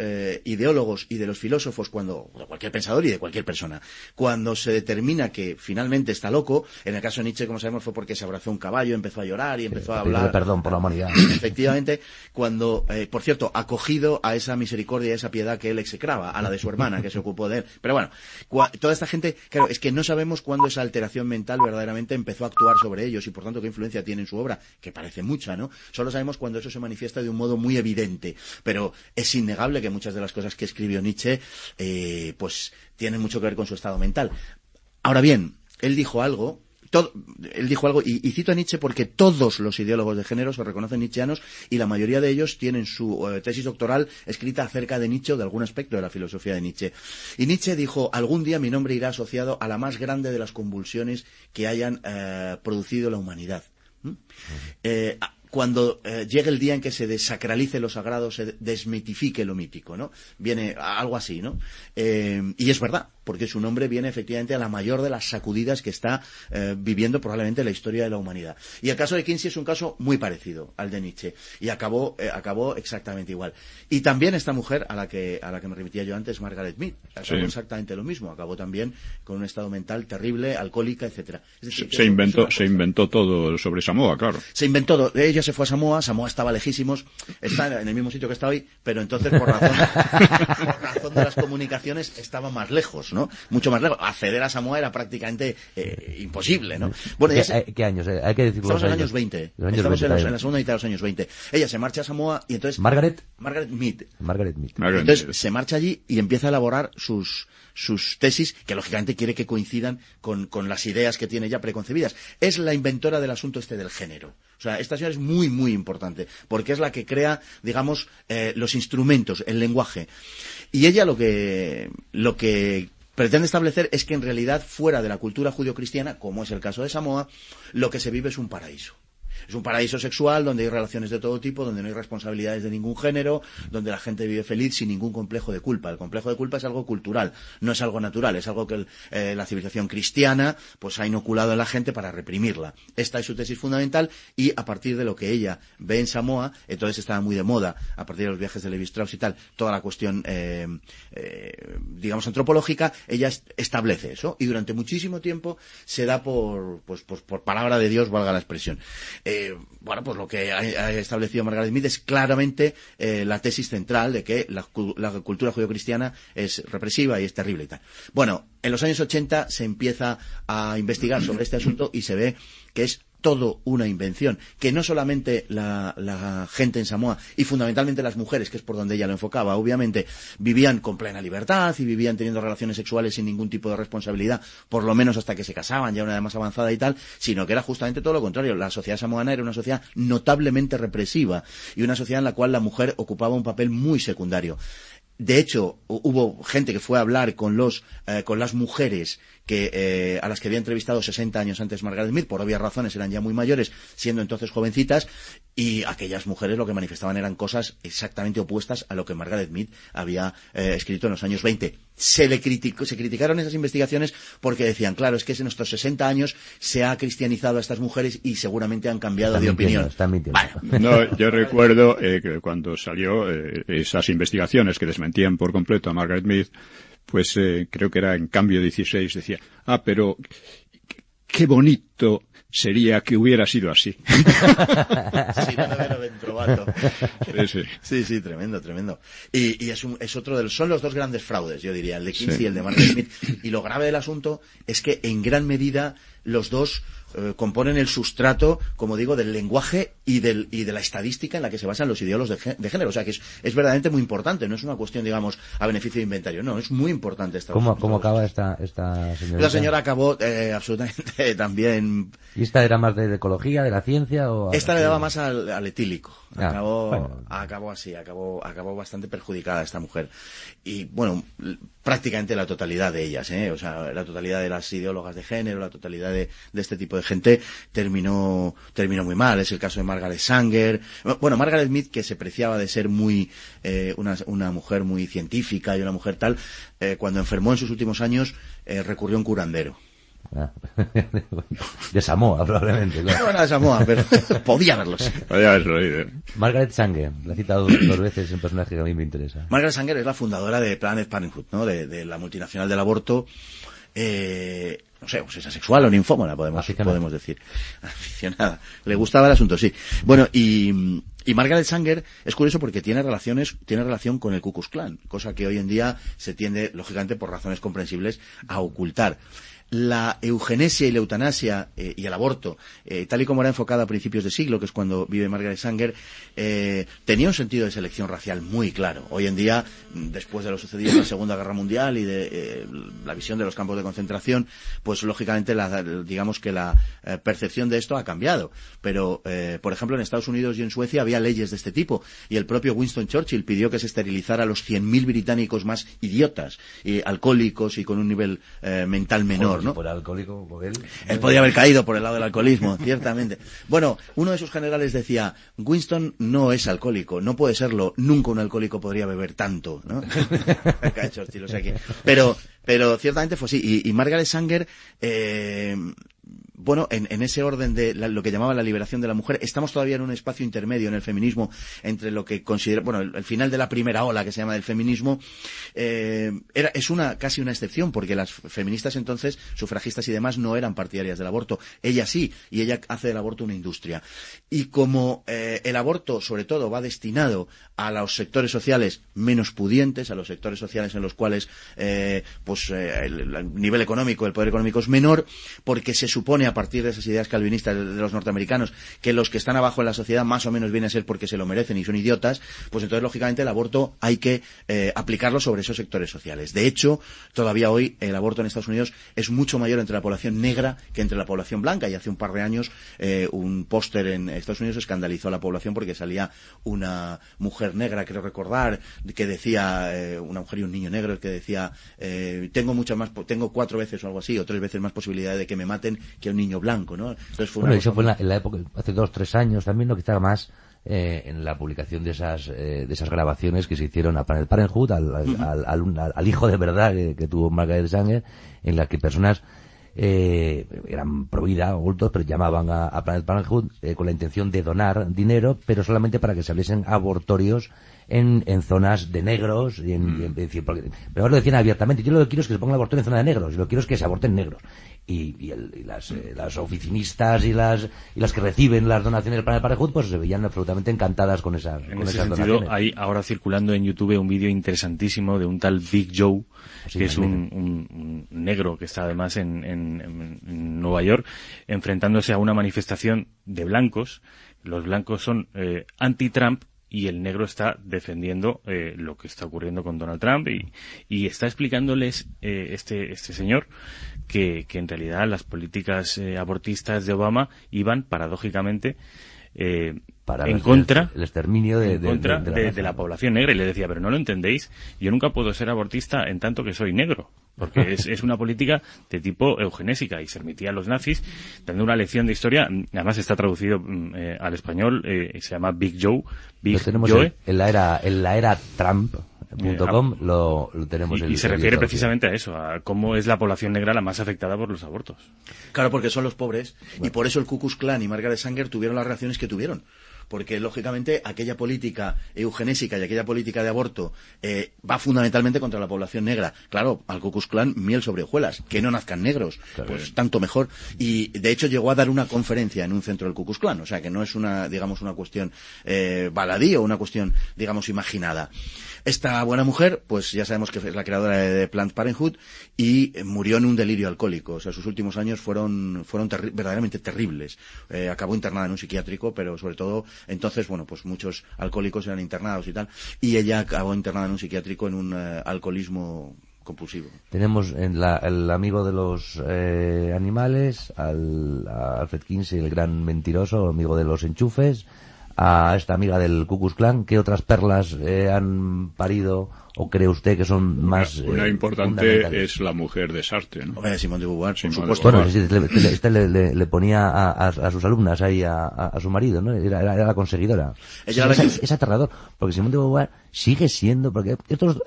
ideólogos y de los filósofos, de cualquier pensador y de cualquier persona, cuando se determina que finalmente está loco, en el caso de Nietzsche, como sabemos, fue porque se abrazó un caballo, empezó a llorar y empezó a hablar. Perdón por la humanidad. Efectivamente, cuando, por cierto, acogido a esa misericordia y a esa piedad que él execraba, a la de su hermana, que se ocupó de él. Pero bueno, toda esta gente, claro, es que no sabemos cuándo esa alteración mental verdaderamente empezó a actuar sobre ellos, y por tanto qué influencia tiene en su obra, que parece mucha, ¿no? Solo sabemos cuando eso se manifiesta de un modo muy evidente, pero es innegable que muchas de las cosas que escribió Nietzsche tienen mucho que ver con su estado mental. Ahora bien, él dijo algo, y cito a Nietzsche porque todos los ideólogos de género se reconocen nietzscheanos, y la mayoría de ellos tienen su tesis doctoral escrita acerca de Nietzsche o de algún aspecto de la filosofía de Nietzsche. Y Nietzsche dijo: algún día mi nombre irá asociado a la más grande de las convulsiones que hayan producido la humanidad. cuando llegue el día en que se desacralice lo sagrado, se desmitifique lo mítico, ¿no? Viene algo así, ¿no? Y es verdad, porque su nombre viene efectivamente a la mayor de las sacudidas que está viviendo probablemente la historia de la humanidad. Y el caso de Kinsey es un caso muy parecido al de Nietzsche, y acabó exactamente igual. Y también esta mujer a la que me remitía yo antes, Margaret Mead, acabó exactamente lo mismo, acabó también con un estado mental terrible, alcohólica, etcétera. Es decir, se inventó todo sobre Samoa, claro. Se inventó todo. Ella se fue a Samoa estaba lejísimos, está en el mismo sitio que está hoy, pero entonces por razón de las comunicaciones estaba más lejos, ¿no? Mucho más lejos. Acceder a Samoa era prácticamente imposible, ¿no? Bueno, ¿Qué años? Hay que decirlo. Estamos en los años 20. Estamos en la segunda mitad de los años 20. Ella se marcha a Samoa y entonces... Margaret Mead. Entonces se marcha allí y empieza a elaborar sus tesis, que lógicamente quiere que coincidan con las ideas que tiene ya preconcebidas. Es la inventora del asunto del género. O sea, esta señora es muy, muy importante, porque es la que crea, digamos, los instrumentos, el lenguaje. Y ella lo que pretende establecer es que en realidad fuera de la cultura judio-cristiana, como es el caso de Samoa, lo que se vive es un paraíso. Es un paraíso sexual donde hay relaciones de todo tipo, donde no hay responsabilidades de ningún género, donde la gente vive feliz sin ningún complejo de culpa. El complejo de culpa es algo cultural, no es algo natural, es algo que la civilización cristiana pues ha inoculado en la gente para reprimirla. Esta es su tesis fundamental y a partir de lo que ella ve en Samoa, entonces estaba muy de moda, a partir de los viajes de Levi-Strauss y tal, toda la cuestión, digamos, antropológica, ella establece eso y durante muchísimo tiempo se da por palabra de Dios, valga la expresión. Bueno, pues lo que ha establecido Margaret Mead es claramente la tesis central de que la cultura judeocristiana es represiva y es terrible y tal. Bueno, en los años 80 se empieza a investigar sobre este asunto y se ve que es todo una invención, que no solamente la gente en Samoa y fundamentalmente las mujeres, que es por donde ella lo enfocaba, obviamente vivían con plena libertad y vivían teniendo relaciones sexuales sin ningún tipo de responsabilidad, por lo menos hasta que se casaban, ya una edad más avanzada y tal, sino que era justamente todo lo contrario. La sociedad samoana era una sociedad notablemente represiva y una sociedad en la cual la mujer ocupaba un papel muy secundario. De hecho, hubo gente que fue a hablar con las mujeres a las que había entrevistado 60 años antes Margaret Mead, por obvias razones eran ya muy mayores, siendo entonces jovencitas, y aquellas mujeres lo que manifestaban eran cosas exactamente opuestas a lo que Margaret Mead había escrito en los años 20. Se criticaron esas investigaciones porque decían, claro, es que en estos 60 años se ha cristianizado a estas mujeres y seguramente han cambiado de opinión. No, yo recuerdo que cuando salió esas investigaciones que desmentían por completo a Margaret Mead, pues creo que era en Cambio 16, decía, pero qué bonito sería que hubiera sido así. Sí, no me lo trovato. Sí, tremendo. Y es otro son los dos grandes fraudes, yo diría, el de Kinsey y el de Margaret Mead. Y lo grave del asunto es que en gran medida los dos componen el sustrato, como digo, del lenguaje y de la estadística en la que se basan los ideólogos de género. O sea que es verdaderamente muy importante, no es una cuestión, digamos, a beneficio de inventario, no, es muy importante esta. ¿Cómo acaba esta señora? La señora acabó absolutamente también. ¿Y esta era más de ecología, de la ciencia? Esta le daba más al etílico. Bueno. Acabó así, acabó bastante perjudicada esta mujer. Y bueno, prácticamente la totalidad de ellas, o sea, la totalidad de las ideólogas de género, la totalidad de este tipo de gente terminó muy mal. Es el caso de Margaret Sanger. Bueno, Margaret Mead, que se preciaba de ser muy una mujer muy científica y una mujer tal, cuando enfermó en sus últimos años recurrió a un curandero. De Samoa, probablemente. Claro. No era de Samoa, pero podía haberlo sido. Margaret Sanger, la he citado dos veces, es un personaje que a mí me interesa. Margaret Sanger es la fundadora de Planned Parenthood, ¿no? De la multinacional del aborto. No sé, pues es asexual o ninfómana, podemos decir. Aficionada. Le gustaba el asunto, sí. Bueno, y Margaret Sanger es curioso porque tiene relación con el Ku Klux Klan, cosa que hoy en día se tiende, lógicamente, por razones comprensibles, a ocultar. La eugenesia y la eutanasia y el aborto, tal y como era enfocada a principios de siglo, que es cuando vive Margaret Sanger, tenía un sentido de selección racial muy claro. Hoy en día, después de lo sucedido en la Segunda Guerra Mundial y de la visión de los campos de concentración, pues lógicamente digamos que la percepción de esto ha cambiado. Pero, por ejemplo, en Estados Unidos y en Suecia había leyes de este tipo, y el propio Winston Churchill pidió que se esterilizara a los 100.000 británicos más idiotas, alcohólicos y con un nivel mental menor. ¿no? Si fuera alcohólico, por él podía haber caído por el lado del alcoholismo, ciertamente. Bueno, uno de sus generales decía, Winston no es alcohólico, no puede serlo, nunca un alcohólico podría beber tanto, ¿no? O sea que, pero ciertamente fue así. Y Margaret Sanger, bueno, en ese orden de lo que llamaba la liberación de la mujer, estamos todavía en un espacio intermedio en el feminismo entre lo que considera, bueno, el final de la primera ola que se llama del feminismo, es casi una excepción, porque las feministas entonces, sufragistas y demás, no eran partidarias del aborto. Ella sí, y ella hace del aborto una industria. Y como el aborto, sobre todo, va destinado a los sectores sociales menos pudientes, a los sectores sociales en los cuales, el nivel económico, el poder económico es menor, porque se supone a partir de esas ideas calvinistas de los norteamericanos que los que están abajo en la sociedad más o menos vienen a ser porque se lo merecen y son idiotas, pues entonces lógicamente el aborto hay que aplicarlo sobre esos sectores sociales. De hecho, todavía hoy el aborto en Estados Unidos es mucho mayor entre la población negra que entre la población blanca, y hace un par de años un póster en Estados Unidos escandalizó a la población porque salía una mujer negra, creo recordar, que decía, una mujer y un niño negro que decía, tengo 4 veces o algo así, o 3 veces más posibilidad de que me maten que a un niño blanco, ¿no? Entonces fue eso fue en la época, hace 2-3 años también, ¿no? Quizá más, en la publicación de esas grabaciones que se hicieron a Planned Parenthood, al hijo de verdad que tuvo Margaret Sanger, en la que personas eran pro vida, adultos, pero llamaban a Planned Parenthood con la intención de donar dinero, pero solamente para que se abriesen abortorios en zonas de negros, pero ahora lo decían abiertamente: yo lo que quiero es que se ponga el abortorio en zona de negros, y lo que quiero es que se aborten negros. Y las oficinistas y las que reciben las donaciones del Planned Parenthood pues se veían absolutamente encantadas con esas donaciones. Hay ahora circulando en YouTube un vídeo interesantísimo de un tal Big Joe, que es un negro que está además en Nueva York, enfrentándose a una manifestación de blancos. Los blancos son anti-Trump, y el negro está defendiendo lo que está ocurriendo con Donald Trump, y está explicándoles este señor que en realidad las políticas abortistas de Obama iban paradójicamente para en contra el exterminio de la población negra. Y le decía, pero no lo entendéis, yo nunca puedo ser abortista en tanto que soy negro, porque es una política de tipo eugenésica, y se permitía a los nazis, dando una lección de historia. Además está traducido al español, se llama Big Joe, Big Joe. En la era Trump.com lo tenemos. Y se refiere precisamente a eso, a cómo es la población negra la más afectada por los abortos. Claro, porque son los pobres, y por eso el Ku Klux Klan y Margaret Sanger tuvieron las reacciones que tuvieron. Porque, lógicamente, aquella política eugenésica y aquella política de aborto va fundamentalmente contra la población negra. Claro, al Ku Klux Klan, miel sobre hojuelas, que no nazcan negros, claro, pues tanto mejor. Y, de hecho, llegó a dar una conferencia en un centro del Ku Klux Klan, o sea, que no es una cuestión baladí o una cuestión, digamos, imaginada. Esta buena mujer, pues ya sabemos que es la creadora de Planned Parenthood, y murió en un delirio alcohólico. O sea, sus últimos años fueron verdaderamente terribles. Acabó internada en un psiquiátrico, pero sobre todo, entonces, bueno, pues muchos alcohólicos eran internados y tal, y ella acabó internada en un psiquiátrico en un alcoholismo compulsivo. Tenemos el amigo de los animales, a Alfred Kinsey, el gran mentiroso, amigo de los enchufes, a esta amiga del Ku Klux Klan. ¿Qué otras perlas han parido o cree usted que son más una importante es la mujer de Sartre, ¿no? Simone de Beauvoir, por supuesto. Bueno, le ponía a sus alumnas ahí a su marido, ¿no? Era la conseguidora. Es aterrador, porque Simone de Beauvoir sigue siendo, porque estos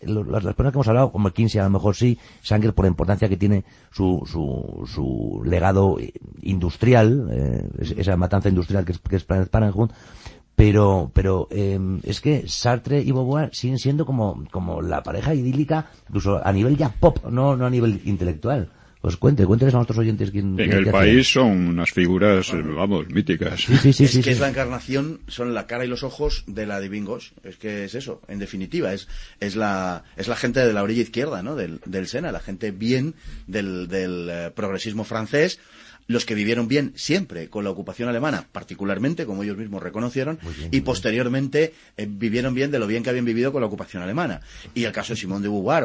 las personas que hemos hablado, como Kinsey a lo mejor sí, Sanger por la importancia que tiene su legado industrial, esa matanza industrial que es Planned Parenthood. Pero es que Sartre y Beauvoir siguen siendo como la pareja idílica, incluso a nivel ya pop, no a nivel intelectual. Pues cuénteles a nuestros oyentes quién. En el país son unas figuras, míticas. Sí. Es la encarnación, son la cara y los ojos de la Divine Gauche. Es que es eso, en definitiva, es la gente de la orilla izquierda, ¿no? Del Sena, la gente bien del progresismo francés. Los que vivieron bien siempre con la ocupación alemana, particularmente, como ellos mismos reconocieron, y posteriormente vivieron bien de lo bien que habían vivido con la ocupación alemana. Y el caso de Simone de Beauvoir,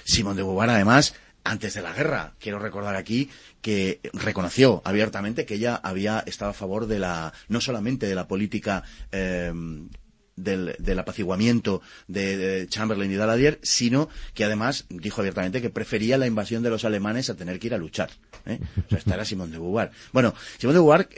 Simone de Beauvoir, además, antes de la guerra, quiero recordar aquí que reconoció abiertamente que ella estaba a favor no solamente de la política del apaciguamiento de Chamberlain y Daladier, sino que además dijo abiertamente que prefería la invasión de los alemanes a tener que ir a luchar. O sea, esta era Simone de Beauvoir. Bueno, Simone de Beauvoir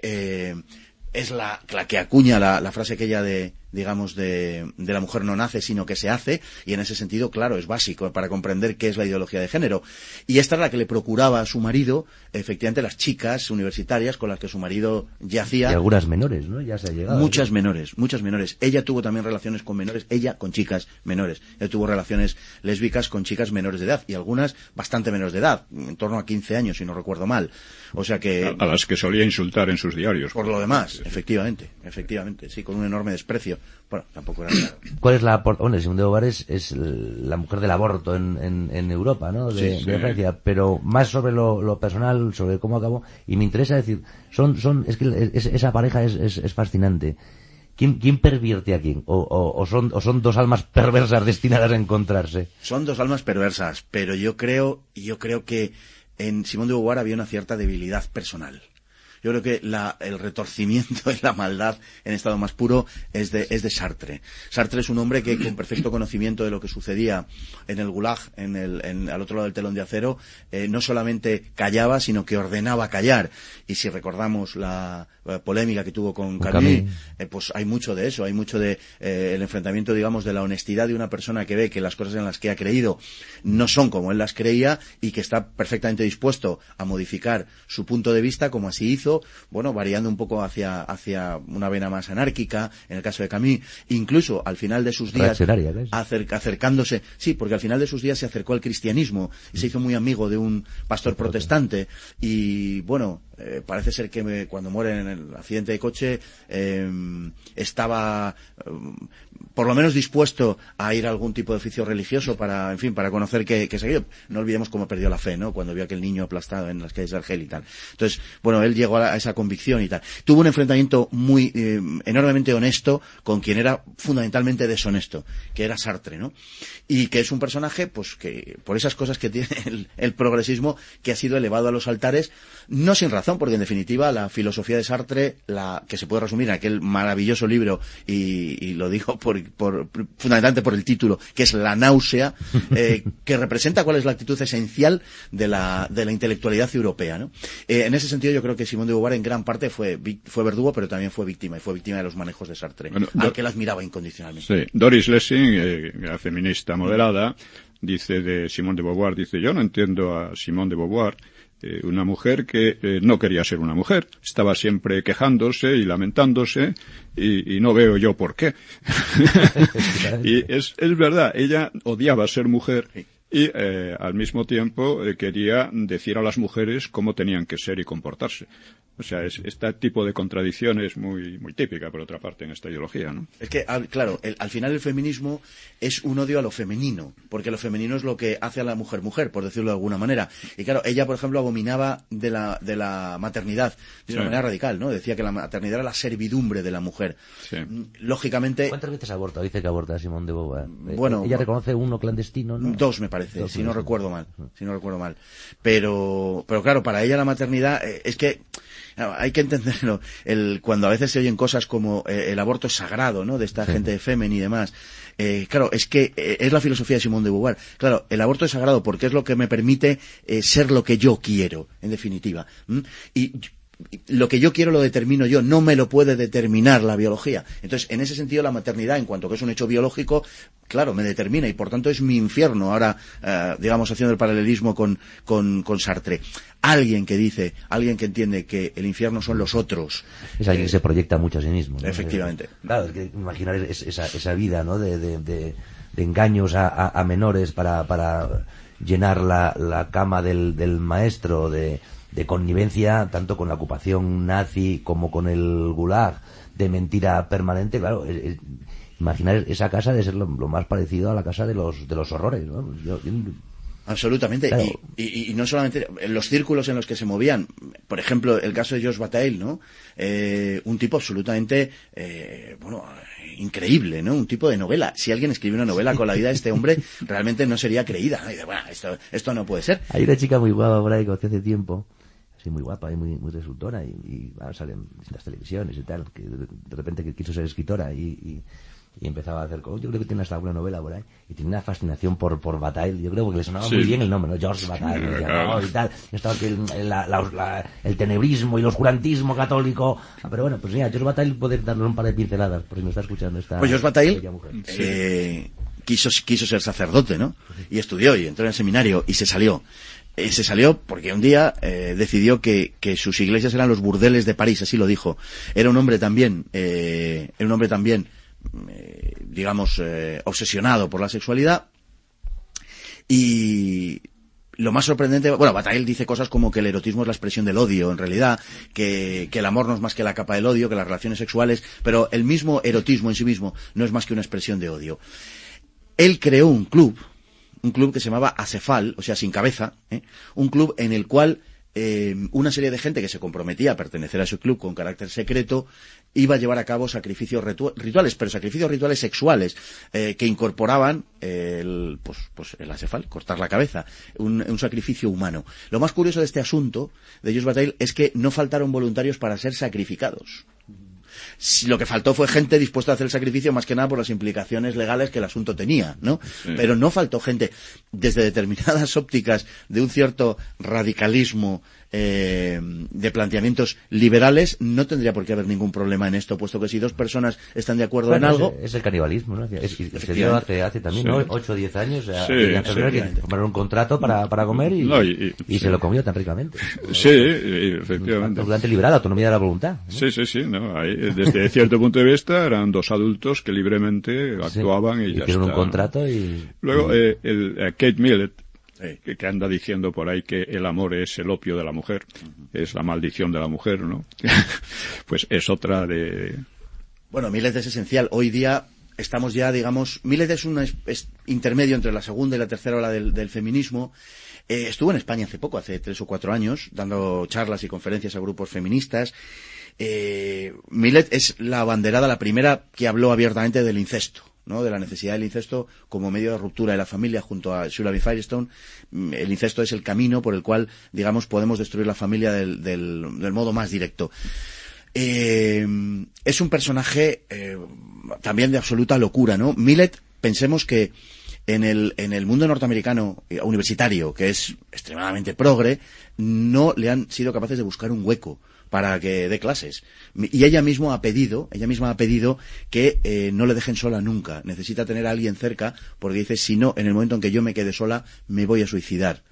es la que acuña la frase aquella de la mujer no nace sino que se hace, y en ese sentido, claro, es básico para comprender qué es la ideología de género. Y esta es la que le procuraba a su marido, efectivamente, las chicas universitarias con las que su marido yacía. Y algunas menores, ¿no? Ya se ha llegado. Muchas menores. Ella tuvo también relaciones con menores, ella con chicas menores. Ella tuvo relaciones lésbicas con chicas menores de edad, y algunas bastante menores de edad, en torno a 15 años, si no recuerdo mal. O sea que... A las que solía insultar en sus diarios. Por lo demás, efectivamente, sí, con un enorme desprecio. Bueno, tampoco era claro. ¿Cuál es la... Bueno, Simone de Beauvoir es la mujer del aborto en Europa, ¿no? De Francia, pero más sobre lo personal, sobre cómo acabó, y me interesa decir, es que esa pareja es fascinante. ¿Quién pervierte a quién? ¿O son dos almas perversas destinadas a encontrarse? Son dos almas perversas, pero yo creo que en Simone de Beauvoir había una cierta debilidad personal. Yo creo que el retorcimiento y la maldad en estado más puro es de Sartre. Sartre es un hombre que, con perfecto conocimiento de lo que sucedía en el Gulag, al otro lado del telón de acero, no solamente callaba, sino que ordenaba callar. Y si recordamos la polémica que tuvo con Camus, pues hay mucho de eso, hay mucho de el enfrentamiento, digamos, de la honestidad de una persona que ve que las cosas en las que ha creído no son como él las creía, y que está perfectamente dispuesto a modificar su punto de vista, como así hizo, bueno, variando un poco hacia una vena más anárquica, en el caso de Camus, incluso al final de sus días acercándose, sí, porque al final de sus días se acercó al cristianismo y se hizo muy amigo de un pastor protestante, y bueno, parece ser que cuando muere en el accidente de coche estaba por lo menos dispuesto a ir a algún tipo de oficio religioso para conocer qué seguía. No olvidemos cómo perdió la fe, ¿no? Cuando vio a aquel niño aplastado en las calles de Argel y tal. Entonces, bueno, él llegó a esa convicción y tal. Tuvo un enfrentamiento muy enormemente honesto con quien era fundamentalmente deshonesto, que era Sartre, ¿no? Y que es un personaje, pues, que por esas cosas que tiene el progresismo, que ha sido elevado a los altares, no sin razón, porque en definitiva la filosofía de Sartre, que se puede resumir en aquel maravilloso libro, y lo digo fundamentalmente por el título, que es La náusea, que representa cuál es la actitud esencial de la intelectualidad europea, ¿no? En ese sentido yo creo que Simone de Beauvoir en gran parte fue verdugo, pero también fue víctima de los manejos de Sartre, al que la admiraba incondicionalmente. Sí. Doris Lessing, la feminista moderada, dice de Simone de Beauvoir, yo no entiendo a Simone de Beauvoir, una mujer que no quería ser una mujer, estaba siempre quejándose y lamentándose, y no veo yo por qué. Y es verdad, ella odiaba ser mujer y al mismo tiempo quería decir a las mujeres cómo tenían que ser y comportarse. O sea, este tipo de contradicción es muy típica, por otra parte, en esta ideología, ¿no? Es que, claro, al final el feminismo es un odio a lo femenino, porque lo femenino es lo que hace a la mujer, por decirlo de alguna manera. Y claro, ella, por ejemplo, abominaba de la maternidad de una manera radical, ¿no? Decía que la maternidad era la servidumbre de la mujer. Sí. Lógicamente... ¿Cuántas veces aborta? Dice que aborta Simone de Beauvoir. Bueno... Ella reconoce uno clandestino, ¿no? 2, me parece, si no recuerdo mal. Pero claro, para ella la maternidad es que... Hay que entenderlo. Cuando a veces se oyen cosas como el aborto es sagrado, ¿no? De esta gente de Femen y demás. Claro, es que es la filosofía de Simone de Beauvoir. Claro, el aborto es sagrado porque es lo que me permite ser lo que yo quiero, en definitiva. Y lo que yo quiero lo determino yo, no me lo puede determinar la biología. Entonces, en ese sentido, la maternidad, en cuanto que es un hecho biológico, claro, me determina, y por tanto es mi infierno. Ahora, digamos, haciendo el paralelismo con Sartre. Alguien que entiende que el infierno son los otros. Es alguien que se proyecta mucho a sí mismo, ¿no? Efectivamente. Claro, es que imaginar esa vida, ¿no? De engaños a menores para llenar la cama del maestro, de connivencia tanto con la ocupación nazi como con el Gulag, de mentira permanente. Claro, imaginar esa casa de ser lo más parecido a la casa de los horrores, ¿no? Absolutamente. Claro. Y no solamente los círculos en los que se movían, por ejemplo, el caso de Georges Bataille, ¿no? Un tipo absolutamente, increíble, ¿no? Un tipo de novela. Si alguien escribe una novela con la vida de este hombre, realmente no sería creída, ¿no? Y dice, bueno, esto no puede ser. Hay una chica muy guapa por ahí que conocí hace tiempo, sí, muy guapa y muy resultona, y sale en las televisiones y tal, que de repente que quiso ser escritora y y empezaba a hacer cosas. Yo creo que tiene hasta alguna novela por ahí, y tiene una fascinación por Bataille. Yo creo que le sonaba muy bien el nombre, ¿no? George Bataille, y tal. Estaba aquí el tenebrismo y el oscurantismo católico. Pero bueno, pues mira, George Bataille puede darle un par de pinceladas, por si nos está escuchando esta... Pues George Bataille quiso ser sacerdote, ¿no? Y estudió, y entró en el seminario, y se salió. Se salió porque un día decidió que sus iglesias eran los burdeles de París, así lo dijo. Era un hombre también, digamos, obsesionado por la sexualidad. Y lo más sorprendente, bueno, Bataille dice cosas como que el erotismo es la expresión del odio, en realidad, que el amor no es más que la capa del odio, que las relaciones sexuales, pero el mismo erotismo en sí mismo no es más que una expresión de odio. Él creó un club que se llamaba Acefal, o sea, sin cabeza, un club en el cual una serie de gente que se comprometía a pertenecer a ese club con carácter secreto iba a llevar a cabo sacrificios rituales, pero sacrificios rituales sexuales que incorporaban el Acefal, cortar la cabeza, un sacrificio humano. Lo más curioso de este asunto de George Bataille es que no faltaron voluntarios para ser sacrificados. Lo que faltó fue gente dispuesta a hacer el sacrificio, más que nada por las implicaciones legales que el asunto tenía, ¿no? Sí. Pero no faltó gente desde determinadas ópticas de un cierto radicalismo de planteamientos liberales. No tendría por qué haber ningún problema en esto, puesto que si dos personas están de acuerdo en algo... Es el canibalismo, ¿no? Se dio hace también, ¿no? 8 o 10 años. La persona que compraron un contrato para comer y se lo comió tan ricamente. Sí, efectivamente. Durante liberal, autonomía de la voluntad, ¿no? Sí. No, ahí, desde cierto punto de vista eran dos adultos que libremente actuaban y ya hicieron está. Un contrato y... Luego, Kate Millett, que anda diciendo por ahí que el amor es el opio de la mujer, es la maldición de la mujer, ¿no? Pues es otra de... Bueno, Millett es esencial. Hoy día estamos ya, digamos... Millett es intermedio entre la segunda y la tercera ola del feminismo. Estuvo en España hace poco, hace 3 o 4 años, dando charlas y conferencias a grupos feministas. Millett es la abanderada, la primera que habló abiertamente del incesto, ¿no? De la necesidad del incesto como medio de ruptura de la familia, junto a Shula B. Firestone. El incesto es el camino por el cual, digamos, podemos destruir la familia del modo más directo. Es un personaje también de absoluta locura, ¿no? Millett, pensemos que en el mundo norteamericano universitario, que es extremadamente progre, no le han sido capaces de buscar un hueco para que dé clases. Y ella misma ha pedido que no le dejen sola nunca. Necesita tener a alguien cerca, porque dice, si no, en el momento en que yo me quede sola, me voy a suicidar.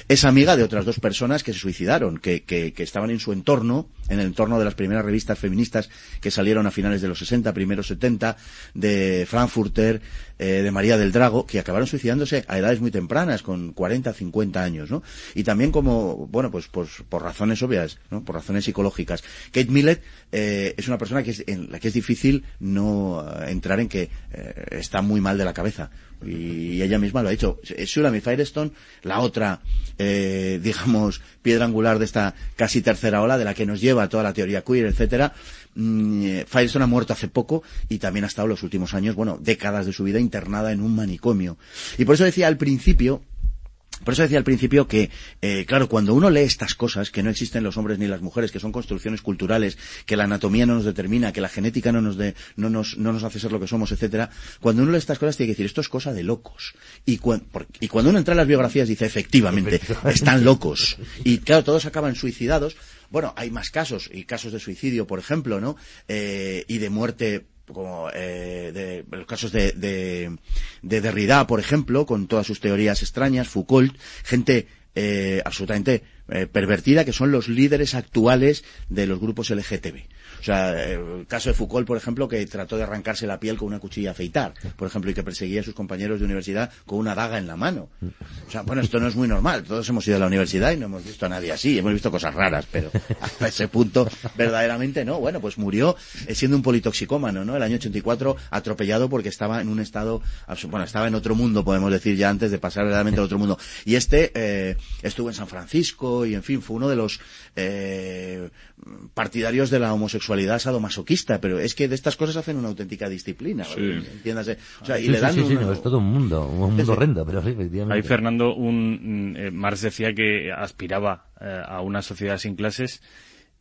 Es amiga de otras 2 personas que se suicidaron, que estaban en su entorno, en el entorno de las primeras revistas feministas que salieron a finales de los 60, primeros 70, de Frankfurter, de María del Drago, que acabaron suicidándose a edades muy tempranas, con 40, 50 años, ¿no? Y también como, bueno, pues por razones obvias, ¿no? Por razones psicológicas. Kate Millett es una persona en la que es difícil no entrar en que está muy mal de la cabeza. Y ella misma lo ha dicho. Shula B. Firestone, la otra, digamos, piedra angular de esta casi tercera ola, de la que nos lleva toda la teoría queer, etcétera. Firestone ha muerto hace poco y también ha estado los últimos años, bueno, décadas de su vida internada en un manicomio. Y por eso decía al principio que, claro, cuando uno lee estas cosas, que no existen los hombres ni las mujeres, que son construcciones culturales, que la anatomía no nos determina, que la genética no nos hace ser lo que somos, etcétera, cuando uno lee estas cosas tiene que decir, esto es cosa de locos. Y cuando uno entra en las biografías dice, efectivamente, están locos. Y claro, todos acaban suicidados. Bueno, hay más casos, y casos de suicidio, por ejemplo, ¿no? Y de muerte, como los casos de Derrida, por ejemplo, con todas sus teorías extrañas, Foucault, gente absolutamente pervertida, que son los líderes actuales de los grupos LGTB. O sea, el caso de Foucault, por ejemplo, que trató de arrancarse la piel con una cuchilla a afeitar, por ejemplo, y que perseguía a sus compañeros de universidad con una daga en la mano. O sea, bueno, esto no es muy normal. Todos hemos ido a la universidad y no hemos visto a nadie así. Hemos visto cosas raras, pero hasta ese punto verdaderamente no. Bueno, pues murió siendo un politoxicómano, ¿no? El año 84, atropellado porque estaba en un estado... Bueno, estaba en otro mundo, podemos decir, ya antes de pasar verdaderamente al otro mundo. Y estuvo en San Francisco y, en fin, fue uno de los partidarios de la homosexualidad sadomasoquista, pero es que de estas cosas hacen una auténtica disciplina, sí. Entiéndase. O sea, y le dan no, es todo un mundo horrendo, pero sí, efectivamente. Ahí, Fernando, Marx decía que aspiraba a una sociedad sin clases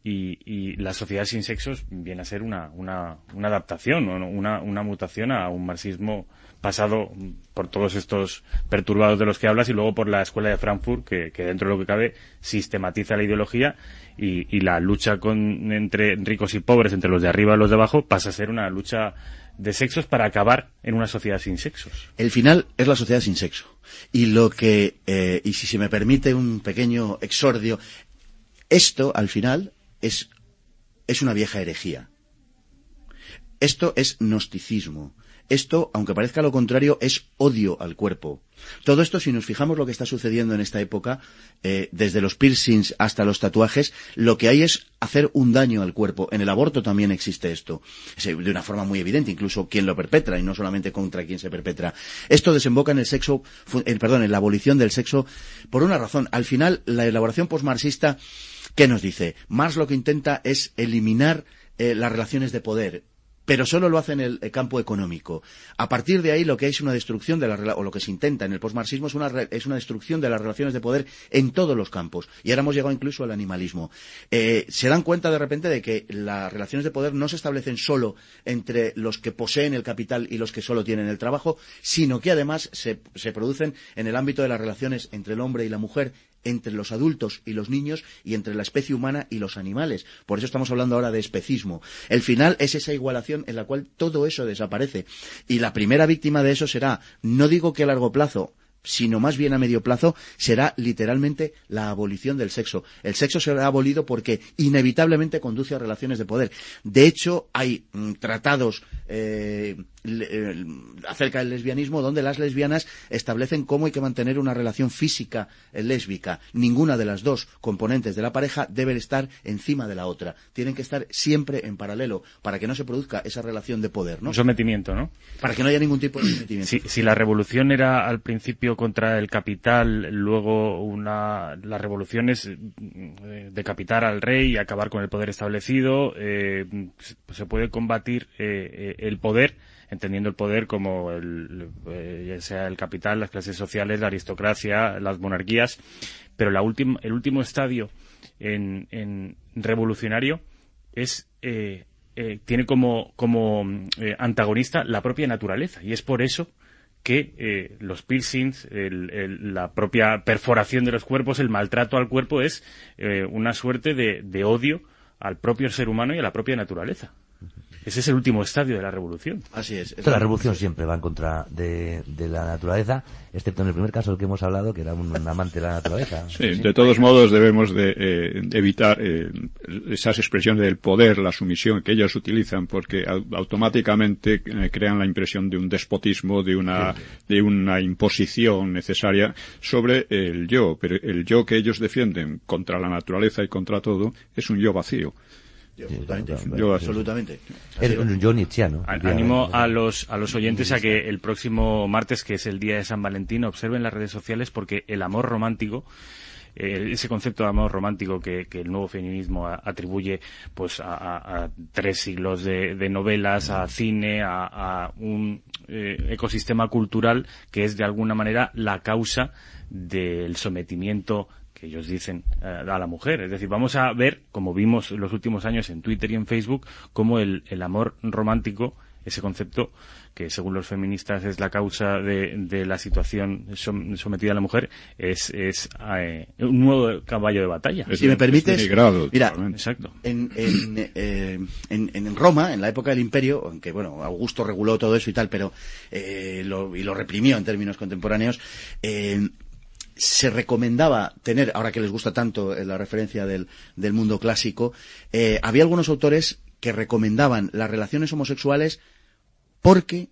y la sociedad sin sexos viene a ser una adaptación, ¿no? una mutación a un marxismo pasado por todos estos perturbados de los que hablas y luego por la escuela de Frankfurt que dentro de lo que cabe sistematiza la ideología y la lucha entre ricos y pobres, entre los de arriba y los de abajo, pasa a ser una lucha de sexos para acabar en una sociedad sin sexos. El final es la sociedad sin sexo. Y y si se me permite un pequeño exordio, esto al final es una vieja herejía. Esto es gnosticismo. Esto, aunque parezca lo contrario, es odio al cuerpo. Todo esto, si nos fijamos lo que está sucediendo en esta época, desde los piercings hasta los tatuajes, lo que hay es hacer un daño al cuerpo. En el aborto también existe esto, de una forma muy evidente, incluso quien lo perpetra y no solamente contra quien se perpetra. Esto desemboca en en la abolición del sexo por una razón. Al final, la elaboración postmarxista, ¿qué nos dice? Marx lo que intenta es eliminar las relaciones de poder, pero solo lo hace en el campo económico. A partir de ahí lo que hay es una destrucción o lo que se intenta en el postmarxismo es una destrucción de las relaciones de poder en todos los campos. Y ahora hemos llegado incluso al animalismo. Se dan cuenta de repente de que las relaciones de poder no se establecen solo entre los que poseen el capital y los que solo tienen el trabajo, sino que además se producen en el ámbito de las relaciones entre el hombre y la mujer, entre los adultos y los niños y entre la especie humana y los animales. Por eso estamos hablando ahora de especismo. El final es esa igualación en la cual todo eso desaparece. Y la primera víctima de eso será, no digo que a largo plazo, sino más bien a medio plazo, será literalmente la abolición del sexo. El sexo será abolido porque inevitablemente conduce a relaciones de poder. De hecho, hay tratados acerca del lesbianismo donde las lesbianas establecen cómo hay que mantener una relación física lésbica. Ninguna de las dos componentes de la pareja debe estar encima de la otra. Tienen que estar siempre en paralelo para que no se produzca esa relación de poder, ¿no? Un sometimiento, ¿no? Para que no haya ningún tipo de sometimiento. Si la revolución era al principio contra el capital, luego las revoluciones decapitar al rey y acabar con el poder establecido, se puede combatir el poder, entendiendo el poder como ya sea el capital, las clases sociales, la aristocracia, las monarquías, pero el último estadio en revolucionario es tiene como antagonista la propia naturaleza, y es por eso que los piercings, la propia perforación de los cuerpos, el maltrato al cuerpo es una suerte de odio al propio ser humano y a la propia naturaleza. Ese es el último estadio de la revolución. Así es. La revolución siempre va en contra de la naturaleza, excepto en el primer caso del que hemos hablado, que era un amante de la naturaleza. Sí, de todos modos debemos de evitar esas expresiones del poder, la sumisión que ellos utilizan, porque automáticamente crean la impresión de un despotismo, de una imposición necesaria sobre el yo. Pero el yo que ellos defienden contra la naturaleza y contra todo es un yo vacío. Absolutamente. Es un yo nietzscheano. Animo a los oyentes a que el próximo martes, que es el día de San Valentín, observen las redes sociales, porque el amor romántico, ese concepto de amor romántico que el nuevo feminismo atribuye pues a 3 siglos de novelas, a cine, a un ecosistema cultural que es de alguna manera la causa del sometimiento que ellos dicen a la mujer. Es decir, vamos a ver, como vimos en los últimos años en Twitter y en Facebook, cómo el amor romántico, ese concepto que según los feministas es la causa de la situación sometida a la mujer, es un nuevo caballo de batalla. Si me permites, mira, exacto. En Roma, en la época del Imperio, aunque bueno, Augusto reguló todo eso y tal, pero lo reprimió en términos contemporáneos, se recomendaba tener, ahora que les gusta tanto la referencia del mundo clásico, había algunos autores que recomendaban las relaciones homosexuales porque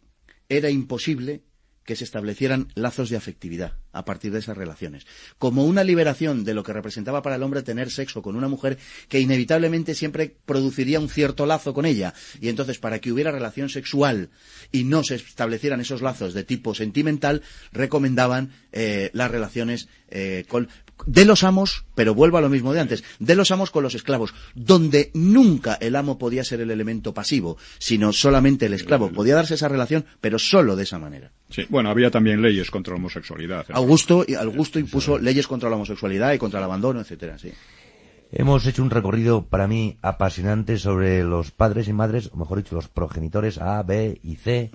era imposible que se establecieran lazos de afectividad a partir de esas relaciones, como una liberación de lo que representaba para el hombre tener sexo con una mujer que inevitablemente siempre produciría un cierto lazo con ella, y entonces para que hubiera relación sexual y no se establecieran esos lazos de tipo sentimental, recomendaban las relaciones de los amos, pero vuelvo a lo mismo de antes, de los amos con los esclavos, donde nunca el amo podía ser el elemento pasivo, sino solamente el esclavo. Podía darse esa relación, pero solo de esa manera. Sí, bueno, había también leyes contra la homosexualidad. Augusto impuso leyes contra la homosexualidad y contra el abandono, etcétera, sí. Hemos hecho un recorrido para mí apasionante sobre los padres y madres, o mejor dicho, los progenitores A, B y C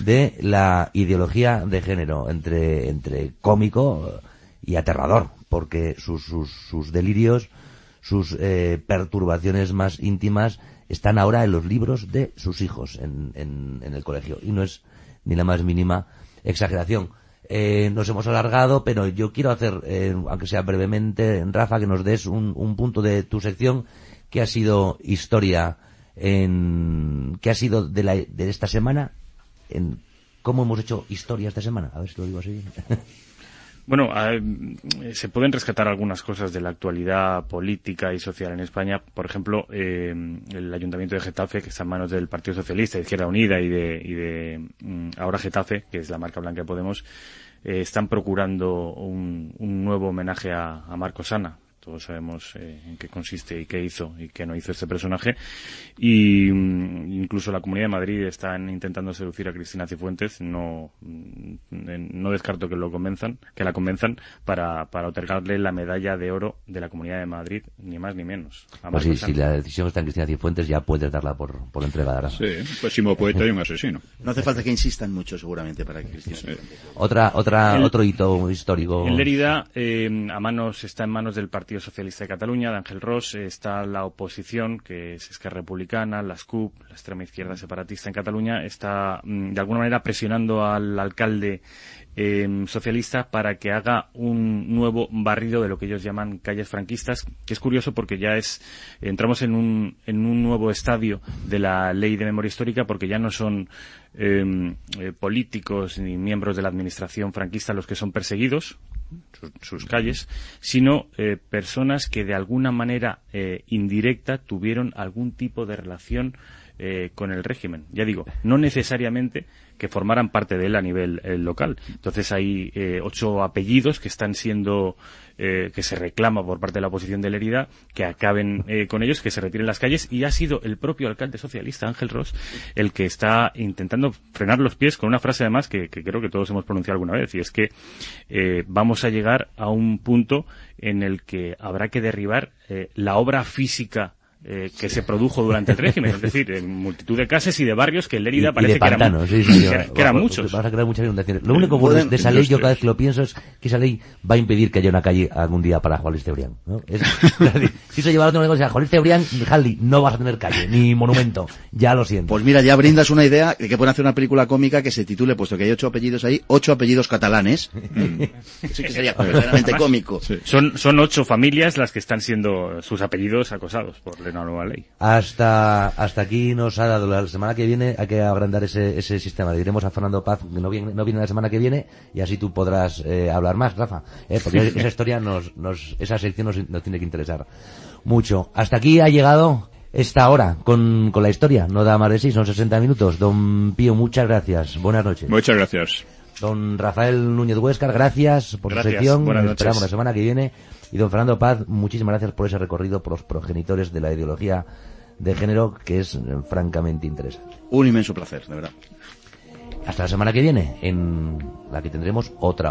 de la ideología de género, entre cómico y aterrador, porque sus delirios, sus perturbaciones más íntimas están ahora en los libros de sus hijos en el colegio, y no es ni la más mínima exageración. Nos hemos alargado, pero yo quiero hacer, aunque sea brevemente, Rafa, que nos des un punto de tu sección, que ha sido historia, que ha sido de esta semana, en cómo hemos hecho historia esta semana. A ver si lo digo así bien. Bueno, se pueden rescatar algunas cosas de la actualidad política y social en España. Por ejemplo, el Ayuntamiento de Getafe, que está en manos del Partido Socialista, Izquierda Unida y de ahora Getafe, que es la marca blanca de Podemos, están procurando un nuevo homenaje a Marcos Ana. Todos sabemos en qué consiste y qué hizo y qué no hizo este personaje. Y incluso la Comunidad de Madrid están intentando seducir a Cristina Cifuentes. No descarto que la convenzan para otorgarle la medalla de oro de la Comunidad de Madrid, ni más ni menos. Pues sí, si la decisión está en Cristina Cifuentes, ya puedes darla por entregada. Sí, un pésimo poeta y un asesino. No hace falta que insistan mucho, seguramente, para que Cristina Cifuentes. Otro hito histórico. En Lérida, está en manos del Partido Socialista de Cataluña, de Ángel Ros. Está la oposición, que es Esquerra Republicana, la SCUP, la extrema izquierda separatista en Cataluña, está de alguna manera presionando al alcalde socialista para que haga un nuevo barrido de lo que ellos llaman calles franquistas, que es curioso porque ya entramos en un nuevo estadio de la ley de memoria histórica, porque ya no son políticos ni miembros de la administración franquista los que son perseguidos, sus calles, sino personas que de alguna manera indirecta tuvieron algún tipo de relación con el régimen. Ya digo, no necesariamente que formaran parte de él a nivel local. Entonces hay 8 apellidos que están siendo, que se reclama por parte de la oposición de Lérida, que acaben con ellos, que se retiren las calles, y ha sido el propio alcalde socialista, Ángel Ros, el que está intentando frenar los pies con una frase además que creo que todos hemos pronunciado alguna vez, y es que vamos a llegar a un punto en el que habrá que derribar la obra física que se produjo durante el régimen, es decir, en multitud de casas y de barrios que en Lérida parece que eran muchos. Vas a crear muchas inundaciones. Lo único bueno de esa ley, yo cada vez que lo pienso, es que esa ley va a impedir que haya una calle algún día para Juan Luis Cebrián, ¿no? Si se lleva a otro negocio, Juan Luis Cebrián, Haldi, no vas a tener calle, ni monumento, ya lo siento. Pues mira, ya brindas una idea de que pueden hacer una película cómica que se titule, puesto que hay 8 apellidos ahí, 8 apellidos catalanes. Eso que sería verdaderamente cómico. Sí. Son 8 familias las que están siendo sus apellidos acosados por la nueva ley. Hasta aquí nos ha dado. La semana que viene hay que agrandar ese sistema. Le diremos a Fernando Paz que no viene la semana que viene, y así tú podrás hablar más, Rafa, porque esa historia esa sección nos tiene que interesar mucho. Hasta aquí ha llegado esta hora con la historia. No da más de sí, son 60 minutos. Don Pío, muchas gracias. Buenas noches. Muchas gracias. Don Rafael Núñez Huéscar, gracias por su sección. Buenas noches. Esperamos la semana que viene. Y don Fernando Paz, muchísimas gracias por ese recorrido por los progenitores de la ideología de género, que es francamente interesante. Un inmenso placer, de verdad. Hasta la semana que viene, en la que tendremos otra hora.